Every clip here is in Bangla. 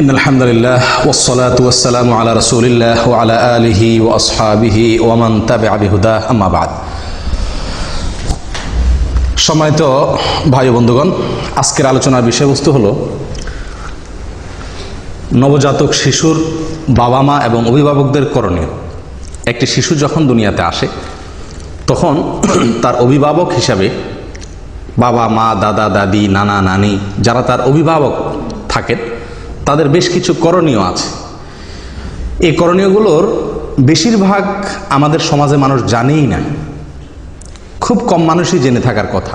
إن الحمد لله والصلاة والسلام على رسول الله وعلى آله وأصحابه ومن تبع بهداه أما بعد। সম্মানিত ভাই বন্ধুগণ, আজকের আলোচনার বিষয়বস্তু হলো নবজাতক শিশুর বাবা মা এবং অভিভাবকদের করণীয়। একটি শিশু যখন দুনিয়াতে আসে তখন তার অভিভাবক হিসাবে বাবা মা, দাদা দাদি, নানা নানি যারা তার অভিভাবক থাকেন তাদের বেশ কিছু করণীয় আছে। এই করণীয়গুলোর বেশিরভাগ আমাদের সমাজে মানুষ জানেই না, খুব কম মানুষই জেনে থাকার কথা।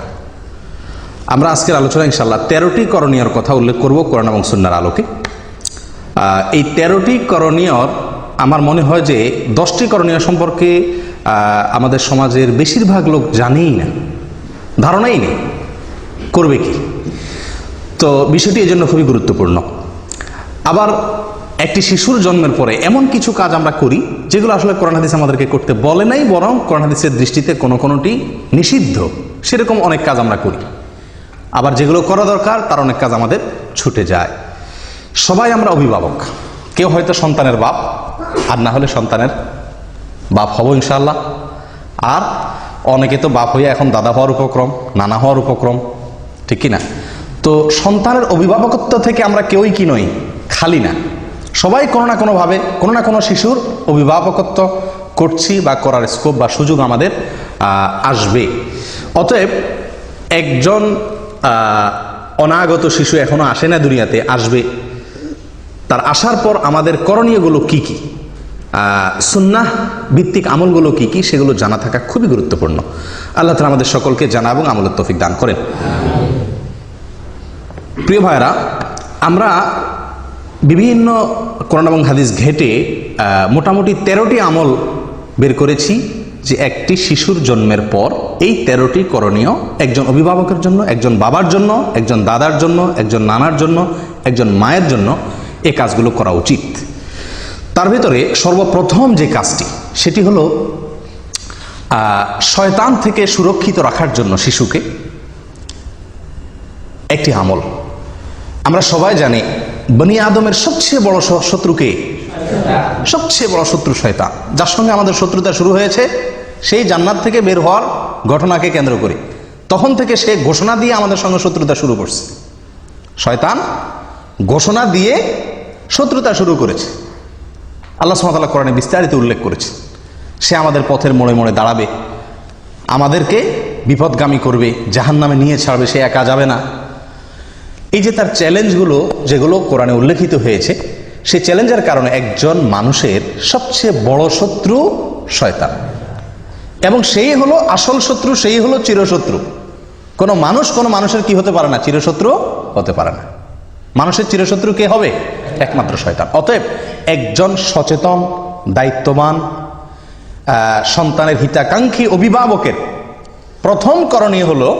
আমরা আজকের আলোচনা ইনশাআল্লাহ 13টি করণীয়র কথা উল্লেখ করব কোরআন এবং সুন্নাহর আলোকে। এই 13টি করণীয়র আমার মনে হয় যে 10টি করণীয় সম্পর্কে আমাদের সমাজের বেশিরভাগ লোক জানেই না, ধারণাই নেই করবে কি। তো বিষয়টি এই জন্য খুবই গুরুত্বপূর্ণ। আবার একটি শিশুর জন্মের পরে এমন কিছু কাজ আমরা করি যেগুলো আসলে কোরআন হাদিস আমাদেরকে করতে বলে নাই, বরং কোরআন হাদিসের দৃষ্টিতে কোনোটি নিষিদ্ধ, সেরকম অনেক কাজ আমরা করি। আবার যেগুলো করা দরকার তার অনেক কাজ আমাদের ছুটে যায়। সবাই আমরা অভিভাবক, কেউ হয়তো সন্তানের বাপ, আর না হলে সন্তানের বাপ হব ইনশাআল্লাহ। আর অনেকে তো বাপ হয়ে এখন দাদা হওয়ার উপক্রম, নানা হওয়ার উপক্রম, ঠিক কি না? তো সন্তানের অভিভাবকত্ব থেকে আমরা কেউই কি নই, খালি না। সবাই কোনো না কোনোভাবে কোনো না কোনো শিশুর অভিভাবকত্ব করছি বা করার স্কোপ বা সুযোগ আমাদের আসবে। অতএব একজন অনাগত শিশু এখনো আসে না দুনিয়াতে, আসবে। তার আসার পর আমাদের করণীয়গুলো কি কি, সুন্নাহ ভিত্তিক আমলগুলো কি কি, সেগুলো জানা থাকা খুবই গুরুত্বপূর্ণ। আল্লাহ তাআলা আমাদের সকলকে জানা এবং আমলের তৌফিক দান করেন। প্রিয় ভাইরা, আমরা বিভিন্ন কোরআন এবং হাদিস ঘেটে মোটামুটি 13টি আমল বের করেছি যে একটি শিশুর জন্মের পর এই 13টি করণীয় একজন অভিভাবকের জন্য, একজন বাবার জন্য, একজন দাদার জন্য, একজন নানার জন্য, একজন মায়ের জন্য এই কাজগুলো করা উচিত। তার ভিতরে সর্বপ্রথম যে কাজটি সেটি হলো শয়তান থেকে সুরক্ষিত রাখার জন্য শিশুকে একটি আমল। আমরা সবাই জানি বনি আদমের সবচেয়ে বড় শত্রুকে, সবচেয়ে বড় শত্রু শয়তান। যার সঙ্গে আমাদের শত্রুতা শুরু হয়েছে সেই জান্নাত থেকে বের হওয়ার ঘটনাকে কেন্দ্র করে, তখন থেকে সে ঘোষণা দিয়ে আমাদের সঙ্গে শত্রুতা শুরু করছে। শয়তান ঘোষণা দিয়ে শত্রুতা শুরু করেছে। আল্লাহ সুবহানাহু ওয়া তাআলা কোরআনে বিস্তারিত উল্লেখ করেছে সে আমাদের পথের মোড়ে মোড়ে দাঁড়াবে, আমাদেরকে বিপদগামী করবে, জাহান্নামে নিয়ে ছাড়বে, সে একা যাবে না। এই যে তার চ্যালেঞ্জগুলো যেগুলো কোরআনে উল্লেখিত হয়েছে, সেই চ্যালেঞ্জের কারণে একজন মানুষের সবচেয়ে বড় শত্রু শয়তান, এবং সেই হলো আসল শত্রু, সেই হলো চিরশত্রু। কোনো মানুষের কি হতে পারে না, চিরশত্রু হতে পারে না। মানুষের চিরশত্রু কে হবে? একমাত্র শয়তান। অতএব একজন সচেতন, দায়িত্ববান, সন্তানের হিতাকাঙ্ক্ষী অভিভাবকের প্রথম করণীয় হলো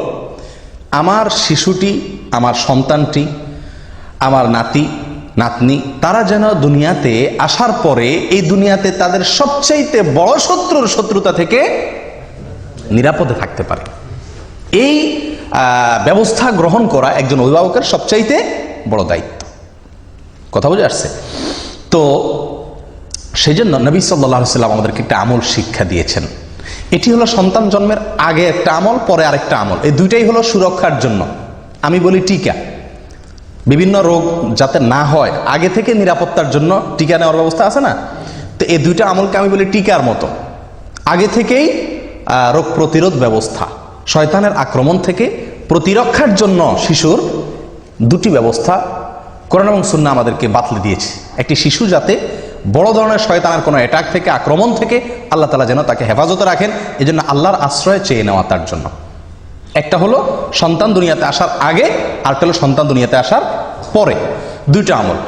আমার শিশুটি, আমার সন্তানটি, আমার নাতি নাতনি, তারা যেন দুনিয়াতে আসার পরে এই দুনিয়াতে তাদের সবচাইতে বড় শত্রুর শত্রুতা থেকে নিরাপদে থাকতে পারে। এই ব্যবস্থা গ্রহণ করা একজন অভিভাবকের সবচাইতে বড় দায়িত্ব। কথা বুঝে আসছে? তো সেই জন্য নবী সাল্লাল্লাহু আলাইহি ওয়াসাল্লাম আমাদেরকে একটা আমল শিক্ষা দিয়েছেন। এটি হলো সন্তান জন্মের আগে একটা আমল, পরে আরেকটা আমল। এই দুইটাই হলো সুরক্ষার জন্য। আমি বলি টিকা, বিভিন্ন রোগ যাতে না হয় আগে থেকে নিরাপত্তার জন্য টিকা নেওয়ার ব্যবস্থা আছে না? তো এই দুইটা আমলকে আমি বলি টিকার মতো। আগে থেকেই রোগ প্রতিরোধ ব্যবস্থা, শয়তানের আক্রমণ থেকে প্রতিরক্ষার জন্য শিশুর দুটি ব্যবস্থা কোরআন এবং সুন্নাহ আমাদেরকে বাতলে দিয়েছে। একটি শিশু যাতে বড় ধরনের শয়তানের কোনো অ্যাটাক থেকে, আক্রমণ থেকে আল্লাহ তাআলা যেন তাকে হেফাজতে রাখেন, এজন্য আল্লাহর আশ্রয় চেয়ে নেওয়া তার জন্য। একটা হলো সন্তান দুনিয়াতে আসার আগে, আরেকটা হলো সন্তান দুনিয়াতে আসার পরে। দুইটা আমল।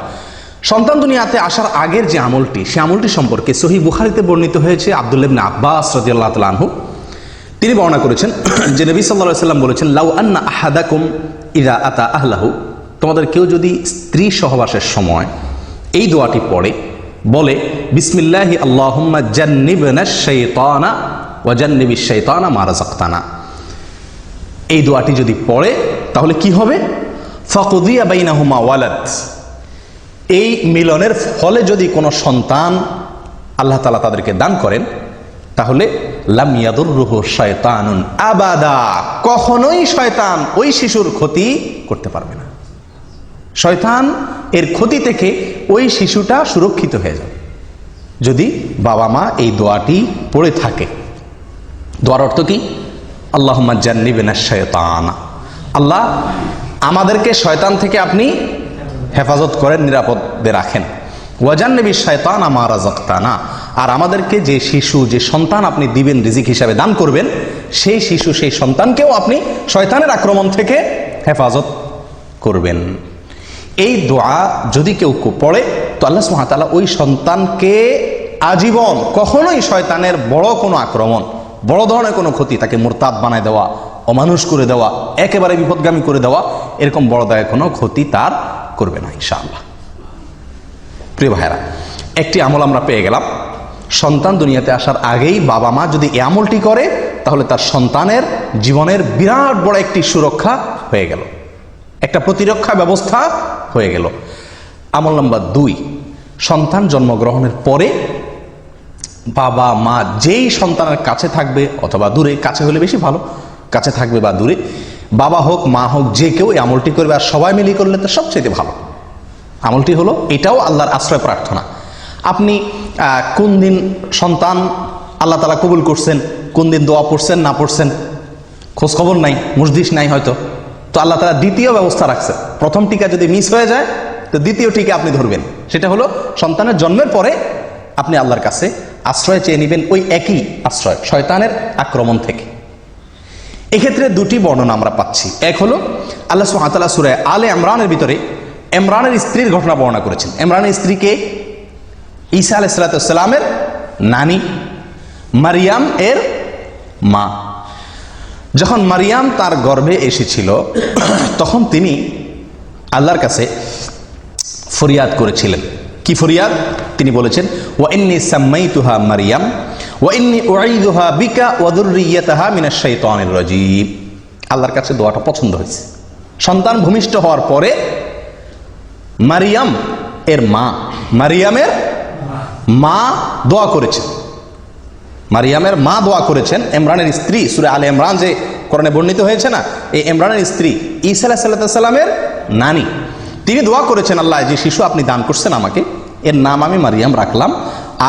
সন্তান দুনিয়াতে আসার আগের যে আমলটি, সে আমলটি সম্পর্কে সহিহ বুখারীতে বর্ণিত হয়েছে। আব্দুল্লাহ ইবনে আব্বাস রাদিয়াল্লাহু তাআলা আনহু তিনি বর্ণনা করেছেন যে নবী সাল্লাল্লাহু আলাইহি ওয়াসাল্লাম বলেছেন, লাউ আন্না আহাদাকুম ইযা আতা আহলাহু, তোমাদের কেউ যদি স্ত্রী সহবাসের সময় এই দোয়াটি পড়ে, বলে বিসমিল্লাহি আল্লাহুম্মা জান্নিবনাশ শাইতানা ওয়া জান্নিবিশ শাইতানা মা রাযাকতানা, এই দোয়াটি যদি পড়ে তাহলে কি হবে? ফাকুদিয়া বাইনাহুমা ওয়ালাদ, এই মিলনের ফলে যদি কোনো সন্তান আল্লাহ তাআলা তাদেরকে দান করেন, তাহলে লাম ইয়াদুররুহু শায়তানুন আবাদা, কখনোই শয়তান ওই শিশুর ক্ষতি করতে পারবে না। শয়তান এর ক্ষতি থেকে ওই শিশুটা সুরক্ষিত হয়ে যাবে যদি বাবা মা এই দোয়াটি পড়ে থাকে। দোয়ার অর্থ কি? আল্লাহুম্মা জান্নিবনা শায়তান, আল্লাহ আমাদেরকে শয়তান থেকে আপনি হেফাজত করেন, নিরাপদে রাখেন। ওয়াজান্নিবি শায়তানা মা রাযাকতানা, আর আমাদেরকে যে শিশু, যে সন্তান আপনি দিবেন, রিজিক হিসাবে দান করবেন, সেই শিশু, সেই সন্তানকেও আপনি শয়তানের আক্রমণ থেকে হেফাজত করবেন। এই দোয়া যদি কেউ পড়ে তো আল্লাহ সুবহানাহু ওয়া তাআলা ওই সন্তানকে আজীবন কখনোই শয়তানের বড় কোনো আক্রমণ, বড় ধরনের কোনো ক্ষতি, তাকে মুরতাদ বানায় দেওয়া, অমানুষ করে দেওয়া, একেবারে বিপদগামী করে দেওয়া, এরকম বড় দায় কোনো ক্ষতি তার করবে না ইনশাআল্লাহ। প্রিয় ভাইরা, একটি আমল আমরা পেয়ে গেলাম। সন্তান দুনিয়াতে আসার আগেই বাবা মা যদি এই আমলটি করে, তাহলে তার সন্তানের জীবনের বিরাট বড় একটি সুরক্ষা হয়ে গেল, একটা প্রতিরক্ষা ব্যবস্থা হয়ে গেল। আমল নাম্বার 2, সন্তান জন্মগ্রহণের পরে বাবা মা যেই সন্তানের কাছে থাকবে অথবা দূরে, কাছে হলে বেশি ভালো, কাছে থাকবে বা দূরে, বাবা হোক মা হোক যে কেউ এই আমলটি করবে, আর সবাই মিলে করলে তো সবচেয়ে ভালো। আমলটি হলো, এটাও আল্লাহর আশ্রয় প্রার্থনা। আপনি কোন দিন সন্তান আল্লাহ তাআলা কবুল করছেন, কোন দিন দোয়া পড়ছেন না পড়ছেন খোঁজ খবর নাই, মুজদিস নাই হয়তো, তো আল্লাহ তাআলা দ্বিতীয় ব্যবস্থা রাখছে। প্রথম টিকা যদি মিস হয়ে যায় তো দ্বিতীয় টিকা আপনি ধরবেন। সেটা হলো সন্তানের জন্মের পরে আপনি আল্লাহর কাছে আশ্রয় চেয়ে নেবেন, ওই একই আশ্রয়, শয়তানের আক্রমণ থেকে। এক্ষেত্রে দুটি বর্ণনা আমরা পাচ্ছি। এক হলো আল্লাহ সুবহানাহু ওয়া তাআলা সূরা আলে ইমরানের ভিতরে ইমরানের স্ত্রীর ঘটনা বর্ণনা করেছেন। ইমরানের স্ত্রীকে ঈসা আলাইহিস সালামের নানি, মারিয়াম এর মা। যখন মারিয়াম তার গর্ভে এসেছিল তখন তিনি আল্লাহর কাছে ফরিয়াদ করেছিলেন। কি ফরিয়াদ? তিনি বলেছেন, ওয়া ইন্নী সাম্মাইতুহা মারিয়াম ওয়া ইন্নী উঈদুহা বিকা ওয়া যুররিয়াতাহা মিনাশ শাইতানির রাজীম। আল্লাহর কাছে দোয়াটা পছন্দ হয়েছে। সন্তান ভূমিষ্ঠ হওয়ার পরে মারিয়ামের মা দোয়া করেছেন। মারিয়ামের মা দোয়া করেছেন। ইমরানের স্ত্রী, সূরা আলে ইমরান যে কোরআনে বর্ণিত হয়েছে না, এই ইমরানের স্ত্রী ঈসা আলাইহিস সালামের নানি, তিনি দোয়া করেছেন, আল্লাহ যে শিশু আপনি দান করছেন আমাকে, এর নাম আমি মারিয়াম রাখলাম,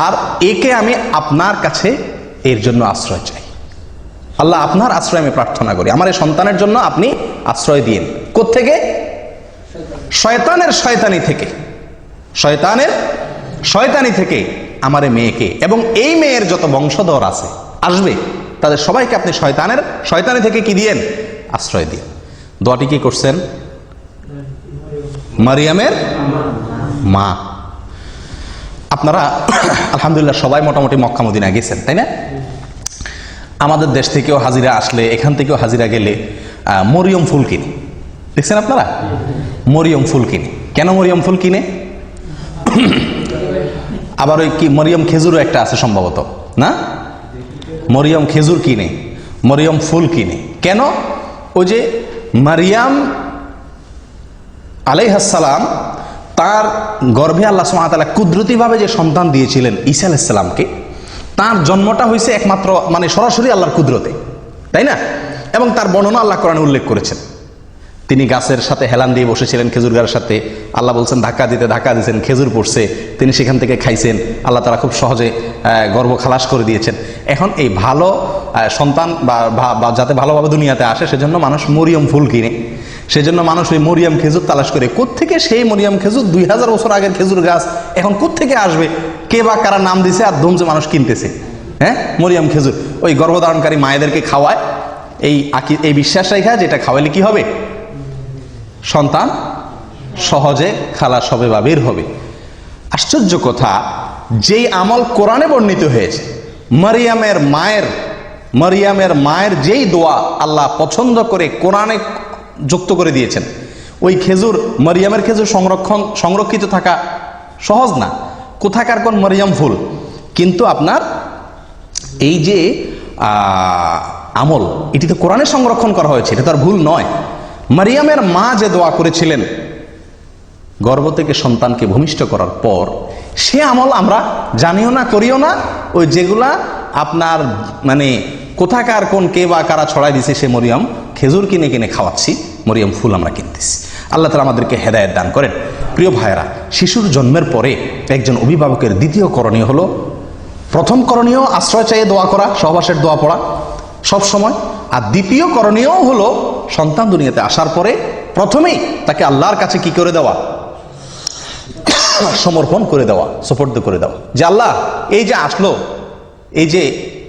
আর একে আমি আপনার কাছে এর জন্য আশ্রয় চাই। আল্লাহ আপনার আশ্রয় আমি প্রার্থনা করি, আমার এই সন্তানের জন্য আপনি আশ্রয় দিন। কোত্থেকে? শয়তানের শয়তানি থেকে, শয়তানের শয়তানি থেকে আমার এই মেয়েকে এবং এই মেয়ের যত বংশধর আছে আসবে তাদের সবাইকে আপনি শয়তানের শয়তানি থেকে কি দিয়েন? আশ্রয় দিন। দোয়াটি কি করছেন? মারিয়ামের মা। আপনারা আলহামদুলিল্লাহ সবাই মোটামুটি মক্কা মদিনা গেছেন, তাই না? আমাদের দেশ থেকেও হাজিরা আসলে, এখান থেকেও হাজিরা গেলে মরিয়ম ফুল কিনে, দেখছেন আপনারা? মরিয়ম ফুল কিনে। কেন মরিয়ম ফুল কিনে? আবার ওই কি মরিয়ম খেজুরও একটা আছে সম্ভবত, না? মরিয়ম খেজুর কিনে, মরিয়ম ফুল কিনে। কেন? ওই যে মারিয়াম আলাইহিস সালাম তার গর্ভে আল্লাহ সুবহানাহু ওয়া তাআলা কুদরতিভাবে যে সন্তান দিয়েছিলেন ঈসা আলাইহিস সালামকে, তার জন্মটা হয়েছে একমাত্র মানে সরাসরি আল্লাহর কুদরতে, তাই না? এবং তার বর্ণনা আল্লাহ কোরআনে উল্লেখ করেছেন। তিনি গাছের সাথে হেলান দিয়ে বসেছিলেন, খেজুর গাছের সাথে, আল্লাহ বলছেন ধাক্কা দিয়েছেন, খেজুর পড়ছে, তিনি সেখান থেকে খাইছেন, আল্লাহ তাআলা খুব সহজে গর্ভ খালাস করে দিয়েছেন। এখন এই ভালো সন্তান বা যাতে ভালোভাবে দুনিয়াতে আসে সেজন্য মানুষ মরিয়ম ফুল কিনে, সেজন্য মানুষ ওই মরিয়ম খেজুর তালাশ করে। কোত্থেকে সেই মরিয়ম খেজুর? 2000 বছর আগের খেজুর গাছ এখন কোত্থেকে আসবে? কে বা কারা নাম দিছে আর ধুমছে মানুষ কিনতেছে, হ্যাঁ? মরিয়ম খেজুর ওই গর্ভধারণকারী মায়েদেরকে খাওয়ায়, এই বিশ্বাস রেখা যেটা খাওয়ালে কি হবে? সন্তান সহজে খালাস হবে বা বের হবে। আশ্চর্য কথা, যেই আমল কোরআনে বর্ণিত হয়েছে, মারিয়ামের মায়ের যেই দোয়া আল্লাহ পছন্দ করে কোরআনে যুক্ত করে দিয়েছেন, ওই খেজুর, মারিয়ামের খেজুর সংরক্ষিত থাকা সহজ না। কোথাকার কোন মারিয়াম ফুল? কিন্তু আপনার এই যে আমল, এটি তো কোরআনে সংরক্ষণ করা হয়েছে, এটা তো আর ভুল নয়। মারিয়ামের মা যে দোয়া করেছিলেন গর্ভ থেকে সন্তানকে ভূমিষ্ঠ করার পর সে আমল আমরা জানিও না, করিও না। ওই যেগুলা আপনার মানে কোথাকার কোন কে বা কারা ছড়াই দিছে, সে মরিয়ম খেজুর কিনে কিনে খাওয়াচ্ছি, মরিয়ম ফুল আমরা কিনতেছি। আল্লাহ তাআলা আমাদেরকে হেদায়েত দান করেন। প্রিয় ভাইয়েরা, শিশুর জন্মের পরে একজন অভিভাবকের দ্বিতীয় করণীয় হলো, প্রথম করণীয় আশ্রয় চাইয়ে দোয়া করা, সহবাসের দোয়া পড়া সব সময়। আর দ্বিতীয় করণীয় হলো সন্তান দুনিয়াতে আসার পরে প্রথমেই তাকে আল্লাহর কাছে কি করে দেওয়া, সমর্পণ করে দেওয়া, সুপর্দ করে দেওয়া, যে আল্লাহ এই যে আসলো, এই যে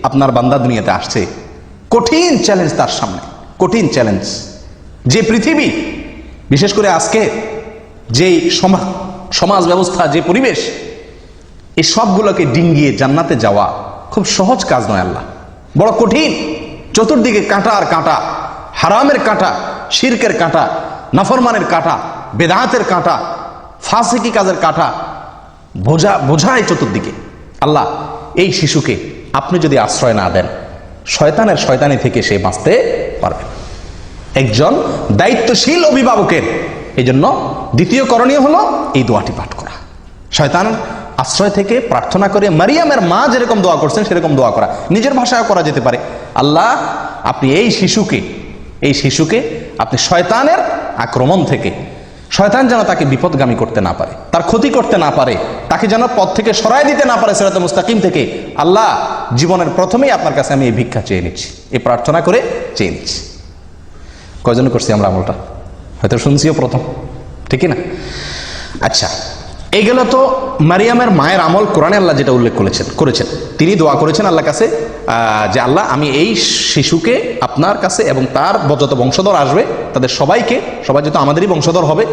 আপনার বান্দা দুনিয়াতে আসছে, কঠিন চ্যালেঞ্জ তার সামনে, কঠিন চ্যালেঞ্জ। যে পৃথিবী, বিশেষ করে আজকে যে সমাজ ব্যবস্থা, যে পরিবেশ, এই সবগুলোকে ডিঙ্গিয়ে জান্নাতে যাওয়া খুব সহজ কাজ নয় আল্লাহ, বড় কঠিন। চতুর্দিকে কাঁটা আর কাঁটা, হারামের কাঁটা, শিরকের কাঁটা, নাফরমানের কাঁটা, বেদাতের কাঁটা, ফাসিকি কাজের কাঁটা বোঝায় চতুর্দিকে। আল্লাহ, এই শিশুকে আপনি যদি আশ্রয় না দেন, শয়তানি থেকে সে বাঁচতে পারবে। একজন দায়িত্বশীল অভিভাবকের এই জন্য দ্বিতীয় করণীয় হলো এই দোয়াটি পাঠ করা, শয়তানের আশ্রয় থেকে প্রার্থনা করে। মারিয়ামের মা যেরকম দোয়া করছেন সেরকম দোয়া করা, নিজের ভাষায় করা যেতে পারে। আল্লাহ, আপনি এই শিশুকে আপনি শয়তানের আক্রমণ থেকে, শয়তান যেন তাকে বিপদগামী করতে না পারে, তার ক্ষতি করতে না পারে, তাকে যেন পথ থেকে সরাই দিতে না পারে সিরাতে মুস্তাকিম থেকে। আল্লাহ, জীবনের প্রথমেই আপনার কাছে আমি এই ভিক্ষা চেয়ে নিচ্ছি, এই প্রার্থনা করে চেয়ে নিচ্ছি। কয়জন করছি আমরা আমলটা? হয়তো শুনছিও প্রথম, ঠিকই না? আচ্ছা, এইগুলো তো মারিয়ামের মায়ের আমল। কোরআনে আল্লাহ যেটা উল্লেখ করেছেন, তিনি দোয়া করেছেন আল্লাহর কাছে যে আল্লাহ, আমি এই শিশুকে আপনার কাছে এবং তার যত বংশধর আসবে তাদের সবাই যেহেতু আমাদেরই বংশধর হবে,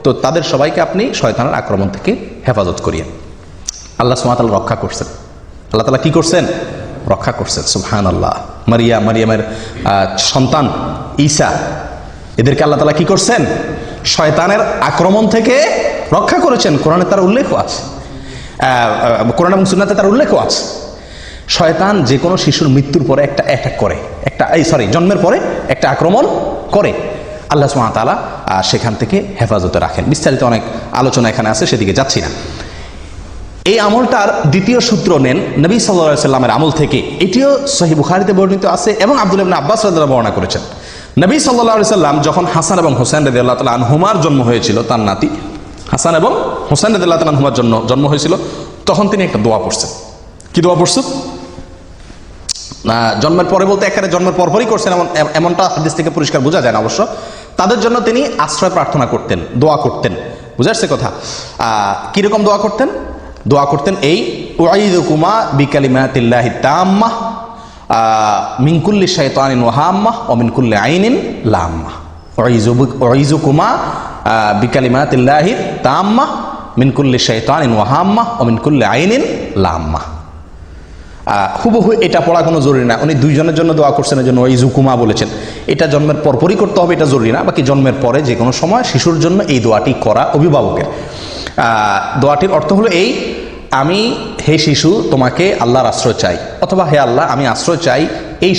তো তাদের সবাইকে আপনি শয়তানের আক্রমণ থেকে হেফাজত করিয়েন। আল্লাহ সুবহানাহু ওয়া তাআলা রক্ষা করছেন। আল্লাহ তাআলা কি করছেন? রক্ষা করছেন। সুবহানাল্লাহ। মারিয়ামের সন্তান ঈসা, এদেরকে আল্লাহ তাআলা কি করছেন? শয়তানের আক্রমণ থেকে রক্ষা করেছেন। কোরআনে তার উল্লেখও আছে, কোরআন এবং সুন্নাতে তার উল্লেখও আছে। শয়তান যে কোনো শিশুর মৃত্যুর পরে একটা অ্যাটাক করে, জন্মের পরে একটা আক্রমণ করে। আল্লাহ সুবহানাহু ওয়া তাআলা সেখান থেকে হেফাজতে রাখেন। বিস্তারিত অনেক আলোচনা এখানে আছে, সেদিকে যাচ্ছি না। এই আমলটার দ্বিতীয় সূত্র নেন নবী সাল্লাল্লাহু আলাইহি সাল্লামের আমল থেকে। এটিও সহিহ বুখারীতে বর্ণিত আছে এবং আব্দুল্লাহ ইবনে আব্বাস রাদিয়াল্লাহু আনহু বর্ণনা করেছেন। নবী সাল্লাল্লাহু আলাইহি সাল্লাম যখন হাসান এবং হোসেন রাদিয়াল্লাহু তাআলা আনহুমার জন্ম হয়েছিল, তার নাতি হাসান এবং হোসেন রাদিয়াল্লাহু তাআলা আনহুমার জন্ম হয়েছিল, তখন তিনি একটা দোয়া পড়ছেন। কি দোয়া পড়ছেন? জন্মের পরে বলতে একেবারে জন্মের পরপরই করছেন এমনটা হাদিস থেকে পরিষ্কার বোঝা যায় না অবশ্য। তাদের জন্য তিনি আশ্রয় প্রার্থনা করতেন, দোয়া করতেন। বুঝা যাচ্ছে কথা? কিরকম দোয়া করতেন? দোয়া করতেন এই, উআইযুকুমা বিকালিমাতিল্লাহি তাম্মাহ মিন কুল্লি শাইতানিন ওয়া হাম্মাহ ওয়া মিন কুল্লি আইনিন লাম্মাহ। উআইযুকুমা বিকালিমাতিল্লাহি তাম্মাহ মিন কুল্লি শাইতানিন ওয়া হাম্মাহ ওয়া মিন কুল্লি আইনিন লাম্মাহ। হুবহু এটা পড়া কোনো জরুরি না, উনি দুইজনের জন্য দোয়া করছেন, এই জন্য ওয়াইযুকুমা বলেছেন। এটা জন্মের পরপরই করতে হবে, এটা জরুরি না। বাকি জন্মের পরে যে কোনো সময় শিশুর জন্য এই দোয়াটি করা অভিভাবকের। দোয়াটির অর্থ হলো এই, আমি হে শিশু তোমাকে আল্লাহর আশ্রয় চাই, অথবা হে আল্লাহ আমি আশ্রয় চাই এই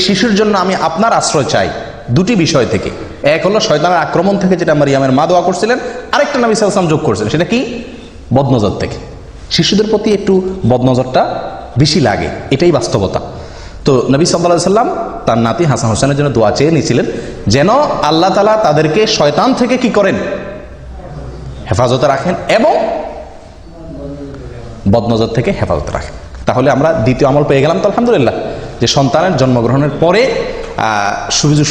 শিশুর জন্য আমি আপনার আশ্রয় চাই দুটি বিষয় থেকে। এক হলো শয়তানের আক্রমণ থেকে, যেটা মারিয়ামের মা দোয়া করছিলেন। আরেকটা নবী সাল্লাল্লাহু আলাইহি ওয়াসাল্লাম যোগ করছিলেন, সেটা কি? বদনজর থেকে। শিশুদের প্রতি একটু বদনজরটা বেশি লাগে, এটাই বাস্তবতা। তো নবী সাল্লাল্লাহু আলাইহি ওয়াসাল্লাম তার নাতি হাসান হোসেনের জন্য দোয়া চেয়ে নিয়েছিলেন, যেন আল্লাহ তাআলা তাদেরকে শয়তান থেকে কি করেন? হেফাজতে রাখেন এবং বদনজর থেকে হেফাজতে রাখেন। তাহলে আমরা দ্বিতীয় আমল পেয়ে গেলাম তো আলহামদুলিল্লাহ, যে সন্তানের জন্মগ্রহণের পরে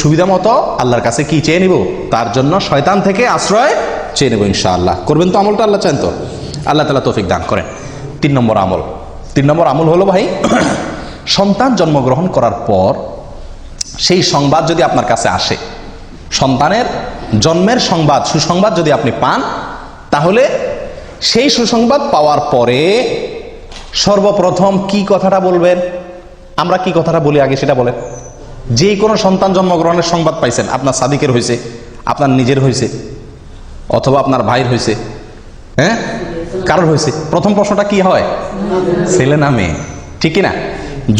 সুবিধা মতো আল্লাহর কাছে কি চেয়ে নিব? তার জন্য শয়তান থেকে আশ্রয় চেয়ে নেব ইনশাআল্লাহ। করবেন তো আমলটা? আল্লাহ চান তো? আল্লাহ তাআলা তৌফিক দান করেন। তিন নম্বর আমল হলো ভাই, সন্তান জন্মগ্রহণ করার পর সেই সংবাদ যদি আপনার কাছে আসে, সন্তানের জন্মের সংবাদ, সুসংবাদ যদি আপনি পান, তাহলে সেই সুসংবাদ পাওয়ার পরে সর্বপ্রথম কি কথাটা বলবেন? আমরা কি কথাটা বলি আগে সেটা বলেন। যে কোনো সন্তান জন্মগ্রহণের সংবাদ পাইছেন, আপনার সাদিকের হয়েছে, আপনার নিজের হয়েছে, অথবা আপনার ভাইয়ের হয়েছে, হ্যাঁ কারোর হয়েছে, প্রথম প্রশ্নটা কি হয়? ছেলে না মেয়ে? ঠিক না?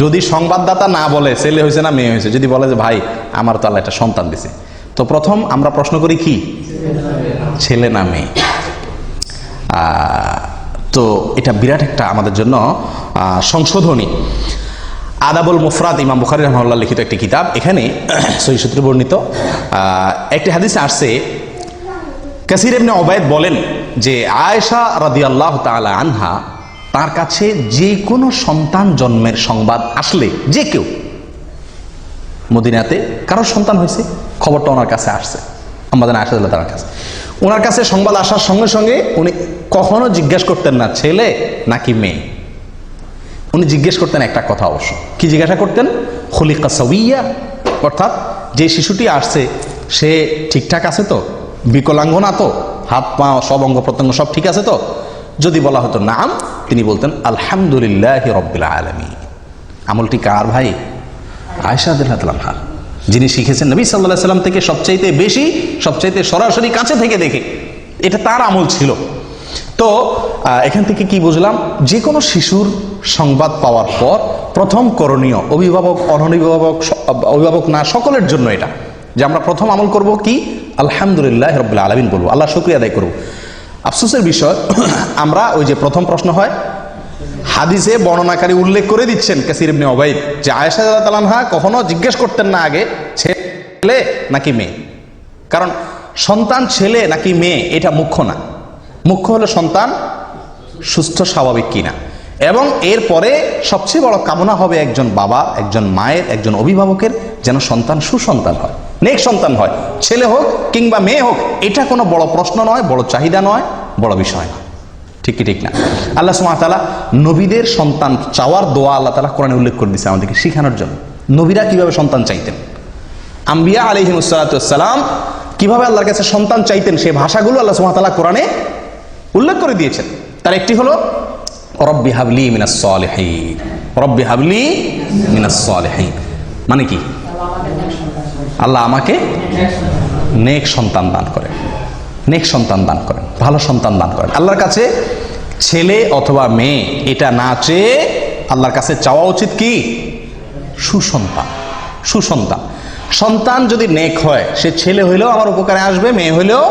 যদি সংবাদদাতা না বলে ছেলে হয়েছে না মেয়ে হয়েছে, যদি বলে যে ভাই আমার তো আল্লাহ একটা সন্তান দিছে, তো প্রথম আমরা প্রশ্ন করি কি? ছেলে না মেয়ে। তো এটা বিরাট একটা আমাদের জন্য সংশোধনী। আদাবুল মুফরাদ, ইমাম বুখারী রাহিমাহুল্লাহ লিখিত একটি কিতাব। এখানে সহিহ সূত্রে বর্ণিত একটি হাদিসে আসছে, কাসির ইবনে উবাইদ বলেন যে আয়েশা রাদিয়াল্লাহু তাআলা আনহা তার কাছে যে কোনো সন্তান জন্মের সংবাদ আসলে, যে কেউ মদিনাতে কারোর সন্তান হয়েছে, খবরটা ওনার কাছে আসছে, আমাদের আয়েশা রাদিয়াল্লাহু তাআলার কাছে। ওনার কাছে সংবাদ আসার সঙ্গে সঙ্গে উনি কখনো জিজ্ঞেস করতেন না ছেলে নাকি মেয়ে। উনি জিজ্ঞেস করতেন একটা কথা, অবশ্য কি জিজ্ঞাসা করতেন, খুলিকা সাওয়িয়া, অর্থাৎ যে শিশুটি আসছে সে ঠিকঠাক আছে তো, বিকলাঙ্গ না তো, হাত পা সব অঙ্গ প্রত্যঙ্গ সব ঠিক আছে তো। যদি বলা হতো নাম, তিনি বলতেন আলহামদুলিল্লাহি রাব্বিল আলামিন। আমলটি কার ভাই? আয়েশা রাদিয়াল্লাহু তাআলা, যিনি শিখেছেন নবী সাল্লাল্লাহু আলাইহি সাল্লাম থেকে সবচাইতে বেশি, সবচাইতে সরাসরি কাছে থেকে দেখে, এটা তার আমল ছিল। তো এখান থেকে কি বুঝলাম, যে কোনো শিশুর সংবাদ পাওয়ার পর প্রথম করণীয়, অভিভাবক অনভিভাবক, অভিভাবক না সকলের জন্য এটা, যে আমরা প্রথম আমল করব কি, আলহামদুলিল্লাহ রাব্বিল আলামিন বলবো, আল্লাহর শুকরিয়া আদায় করব। আফসোসের বিষয়, আমরা ওই যে প্রথম প্রশ্ন হয়, হাদিসে বর্ণনাকারী উল্লেখ করে দিচ্ছেন কাসির ইবনে উবাইদ যে আয়েশা রাদিয়াল্লাহু আনহা কখনো জিজ্ঞেস করতেন না আগে ছেলে নাকি মেয়ে। কারণ সন্তান ছেলে নাকি মেয়ে এটা মুখ্য না, মুখ্য হলো সন্তান সুস্থ স্বাভাবিক কিনা, এবং এরপরে সবচেয়ে বড় কামনা হবে একজন বাবা, একজন মায়ের, একজন অভিভাবকের যেন সন্তান সুসন্তান হয়, নেক সন্তান হয়, ছেলে হোক কিংবা মেয়ে হোক। এটা কোনো বড় প্রশ্ন নয়, বড় চাহিদা নয়, বড় বিষয় না, ঠিক কি ঠিক না? আল্লাহ সুবহানাহু ওয়া তাআলা নবীদের সন্তান চাওয়ার দোয়া আল্লাহ তাআলা কোরআনে উল্লেখ করে দিয়েছে আমাদেরকে শেখানোর জন্য। নবীরা কিভাবে সন্তান চাইতেন, আম্বিয়া আলাইহিমুস সালাতু ওয়াস সালাম কিভাবে আল্লাহর কাছে সন্তান চাইতেন, সেই ভাষাগুলো আল্লাহ সুবহানাহু ওয়া তাআলা কোরআনে উল্লেখ করে দিয়েছেন। তার একটি হলো রব্বি হাবলি মিনাস সালিহিন, রব্বি হাবলি মিনাস সালিহিন, মানে কি, আল্লাহ আমাকে নেক সন্তান দান করেন, নেক সন্তান দান করেন, ভালো সন্তান দান করেন। আল্লাহর কাছে ছেলে অথবা মেয়ে এটা না চেয়ে আল্লাহর কাছে চাওয়া উচিত কি, সুসন্তান, সুসন্তান। সন্তান যদি নেক হয়, সে ছেলে হইলেও আমার উপকারে আসবে, মেয়ে হইলেও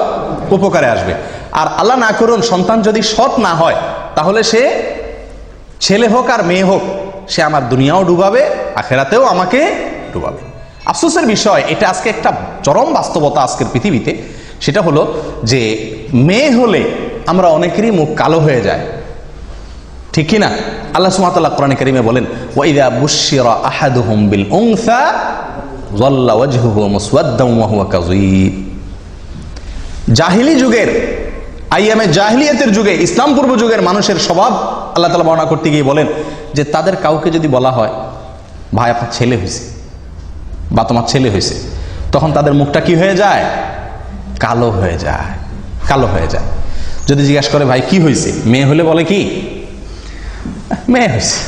উপকারে আসবে। আর আল্লাহ না করুন সন্তান যদি সৎ না হয়, তাহলে সে ছেলে হোক আর মেয়ে হোক, সে আমার দুনিয়াও ডুবাবে, আখেরাতেও আমাকে ডুবাবে। আফসোসের বিষয়, এটা আজকে একটা চরম বাস্তবতা আজকের পৃথিবীতে। সেটা হলো যে মেয়ে হলে আমরা অনেকেরই মুখ কালো হয়ে যায়, ঠিক কি না? আল্লাহ সুবহানাহু ওয়া তাআলা কোরআনে কারীমে বলেন, ওয়া ইযা বুশশিরা আহাদুহুম বিল উনসা যাল্লা ওয়াজহুহু মুসওয়াদ্দান ওয়া হুয়া কাযীব। জাহিলি যুগের, আইয়ামে জাহিলিয়াতের যুগে, ইসলাম পূর্ব যুগের মানুষের স্বভাব আল্লাহ তাআলা বর্ণনা করতে গিয়ে বলেন যে তাদের কাউকে যদি বলা হয় ভাই আপনার ছেলে হয়েছে বা তোমার ছেলে হয়েছে, তখন তাদের মুখটা কি হয়ে যায়, কালো হয়ে যায়, কালো হয়ে যায়। যদি জিজ্ঞাসা করে ভাই কি হয়েছে, মেয়ে হলে বলে কি, মেয়ে হয়েছে,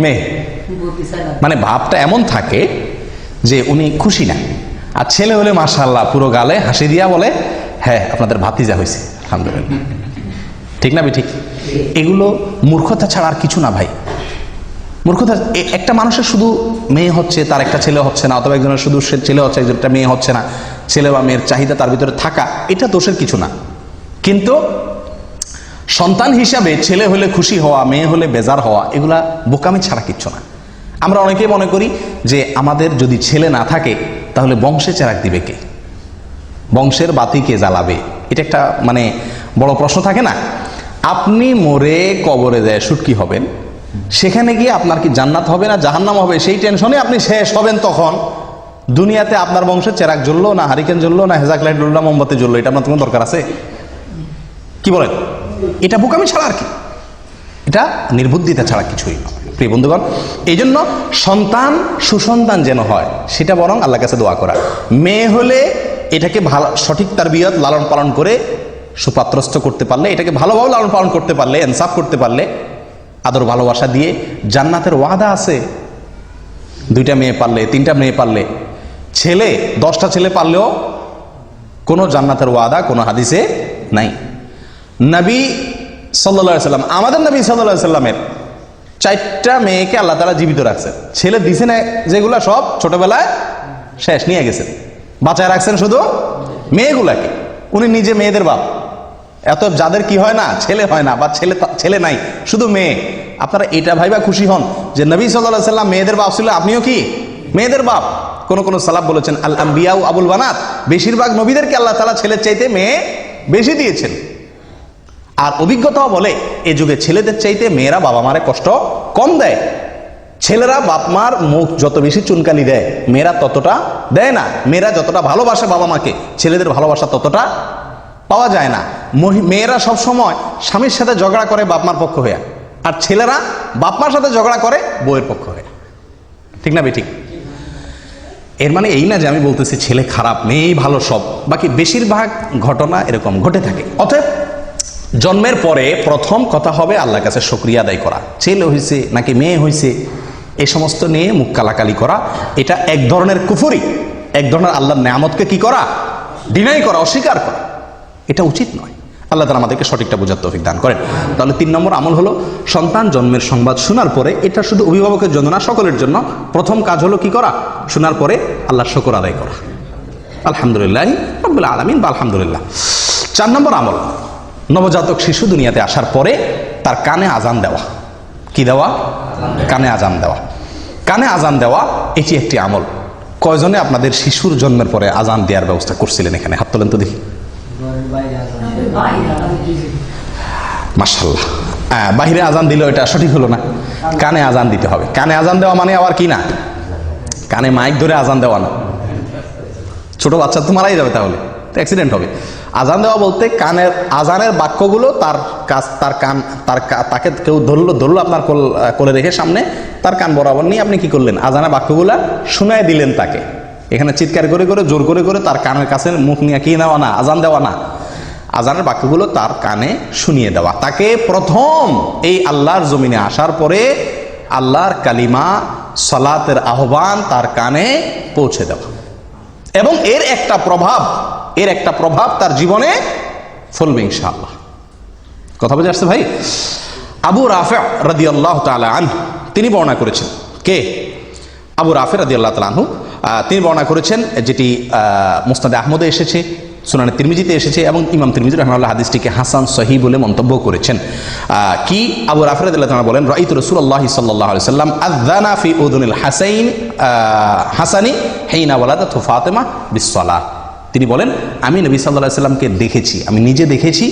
মেয়ে, মানে ভাবটা এমন থাকে যে উনি খুশি না। আর ছেলে হলে মাশাআল্লাহ পুরো গালে হাসি দিয়া বলে হ্যাঁ আপনাদের ভাতিজা হয়েছে আলহামদুলিল্লাহ, ঠিক না? ঠিক। এগুলো মূর্খতা ছাড়া আর কিছু না ভাই, মূর্খতা। একটা মানুষের শুধু মেয়ে হচ্ছে, তার একটা ছেলে হচ্ছে না, অথবা একজনের শুধু ছেলে হচ্ছে, একজনটা মেয়ে হচ্ছে না, ছেলে বা মেয়ের চাহিদা তার ভিতরে থাকা, এটা দোষের কিছু না। কিন্তু সন্তান হিসাবে ছেলে হলে খুশি হওয়া, মেয়ে হলে বেজার হওয়া, এগুলা বোকামি ছাড়া কিচ্ছু না। আমরা অনেকেই মনে করি যে আমাদের যদি ছেলে না থাকে তাহলে বংশে চেরাগ দিবে কে, বংশের বাতি কে জ্বালাবে, এটা একটা মানে বড় প্রশ্ন থাকে না? আপনি মরে কবরে যায় সুটকি হবেন, সেখানে গিয়ে আপনার কি জান্নাত হবে না জাহান্নাম হবে, সেই টেনশনে আপনি শেষ হবেন। তখন দুনিয়াতে আপনার বংশের চেরাগ জ্বললো না, হারিকেন জ্বললো না, হেজাক লাইট জ্বললো না, মোমবাতি জ্বললো, এটা আপনার কোনো দরকার আছে? কি বলেন? এটা বোকামি ছাড়া আর কি, এটা নির্বুদ্ধিতা ছাড়া কিছুই নয় প্রিয় বন্ধুগণ। এই জন্য সন্তান সুসন্তান যেন হয়, সেটা বরং আল্লাহর কাছে দোয়া করা। মেয়ে হলে এটাকে ভালো, সঠিক তারবিয়ত লালন পালন করে সুপাত্রস্থ করতে পারলে, এটাকে ভালোভাবে লালন পালন করতে পারলে, ইনসাফ করতে পারলে, আদর ভালোবাসা দিয়ে, জান্নাতের ওয়াদা আছে। 2টা মেয়ে পারলে, 3টা মেয়ে পারলে, ছেলে 10টা ছেলে পারলেও কোনো জান্নাতের ওয়াদা কোনো হাদিসে নাই। নবী সাল্লাল্লাহু আলাইহি সাল্লাম, আমাদের নবী সাল্লাল্লাহু আলাইহি সাল্লামের 4টা মেয়েকে আল্লাহ তাআলা জীবিত রাখছেন। ছেলে দিছে না যেগুলা সব ছোটবেলায় শেষ নিয়ে গেছেন, বাঁচায় রাখছেন শুধু মেয়েগুলাকে। উনি নিজে মেয়েদের বাপ। এত যাদের কি হয় না, ছেলে হয় না বা ছেলে নাই, শুধু মেয়ে, আপনারা এটা ভাইবা খুশি হন যে নবী সাল্লাল্লাহু আলাইহি ওয়াসাল্লাম মেয়েদের বাপ ছিল, আপনিও কি মেয়েদের বাপ। কোন সালাফ বলেছেন আল আম্বিয়াউ আবুল বানাত, বেশিরভাগ নবীদেরকে আল্লাহ তাআলা ছেলের চাইতে মেয়ে বেশি দিয়েছেন। আর অভিজ্ঞতাও বলে এ যুগে ছেলেদের চাইতে মেয়েরা বাবা মারে কষ্ট কম দেয়। ছেলেরা বাপ মার মুখ যত বেশি চুনকালি দেয়, মেয়েরা ততটা দেয় না। মেয়েরা যতটা ভালোবাসে বাবা মাকে, ছেলেদের ভালোবাসা ততটা পাওয়া যায় না। মেয়েরা সব সময় স্বামীর সাথে ঝগড়া করে বাপ মার পক্ষ হয়ে, আর ছেলেরা বাপ মার সাথে ঝগড়া করে বউয়ের পক্ষ হয়ে। ঠিক না বেঠিক? এর মানে এই না যে আমি বলতেছি ছেলে খারাপ মেয়েই ভালো সব, বাকি বেশিরভাগ ঘটনা এরকম ঘটে থাকে। অতএব জন্মের পরে প্রথম কথা হবে আল্লাহর কাছে শুকরিয়া আদায় করা। ছেলে হয়েছে নাকি মেয়ে হয়েছে এই সমস্ত নিয়ে মুখ কালাকালি করা, এটা এক ধরনের কুফরি, এক ধরনের আল্লাহর নেয়ামতকে কি করা, ডিনাই করা, অস্বীকার করা। এটা উচিত নয়। আল্লাহ তাআলা আমাদেরকে সঠিকটা বোঝার তৌফিক দান করেন। তাহলে 3 নম্বর আমল হলো সন্তান জন্মের সংবাদ শোনার পরে, এটা শুধু অভিভাবকের জন্য না, সকলের জন্য প্রথম কাজ হলো কি করা, শোনার পরে আল্লাহর শুকর আদায় করা, আলহামদুলিল্লাহ রাব্বিল আলামিন বা আলহামদুলিল্লাহ। 4 নম্বর আমল, নবজাতক শিশু দুনিয়াতে আসার পরে তার কানে আজান দেওয়া। কি দেওয়া? কানে আজান দেওয়া। কানে আজান দেওয়া এটি একটি আমল। কয়জনে আপনাদের শিশুর জন্মের পরে আজান দেওয়ার ব্যবস্থা করছিলেন? এখানে হাত তোলেন তো দেখি। মাশাআল্লাহ। বাহিরে আজান দিলে এটা সঠিক হলো না, কানে আজান দিতে হবে। কানে আজান দেওয়া মানে আবার কি না, কানে মাইক ধরে আজান দেওয়া না। ছোট বাচ্চা তো মারাই যাবে, তাহলে অ্যাক্সিডেন্ট হবে। আজান দেওয়া বলতে কানের আজানের বাক্যগুলো তাকে কেউ ধরলো আপনার কোলে রেখে সামনে, তার কান বরাবর নিয়ে আপনি কি করলেন, আজানের বাক্যগুলা শুনায় দিলেন তাকে। এখানে চিৎকার করে করে জোর করে করে তার কানের কাছে মুখ নিয়ে কি নেওয়া না, আজান দেওয়া না। আজানের বাক্যগুলো তার কানে শুনিয়ে দেওয়া। তাকে প্রথম এই আল্লাহর জমিনে আসার পরে আল্লাহর কালিমা, সালাতের আহ্বান তার কানে পৌঁছে দেওয়া, এবং এর একটা প্রভাব তার জীবনে ফলবে ইনশাআল্লাহ। কথা বুঝে আসছে ভাই? আবু রাফি রাদিয়াল্লাহু তাআলা আনহু তিনি বর্ণনা করেছেন। কে? আবু রাফি রাদিয়াল্লাহু তাআলা আনহু তিনি বর্ণনা করেছেন, যেটি মুসনাদে আহমদে এসেছে, সুনানে তিরমিজিতে এসেছে, এবং ইমাম তিরমিজি রাহিমাহুল্লাহ হাদিসটিকে হাসান সহিহ বলে মন্তব্য করেছেন। কি আবু রাফি রাদিয়াল্লাহু তাআলা বলেন, রাআইতু রাসূলুল্লাহ সাল্লাল্লাহু আলাইহি ওয়াসাল্লাম আযানা ফি উযুনিল হাসানি হিনা ওয়ালাদাতু ফাতিমা বিসসালাহ। তিনি বলেন আমি নবী সাল্লাল্লাহু আলাইহি ওয়াসাল্লামকে দেখেছি, আমি নিজে দেখেছি,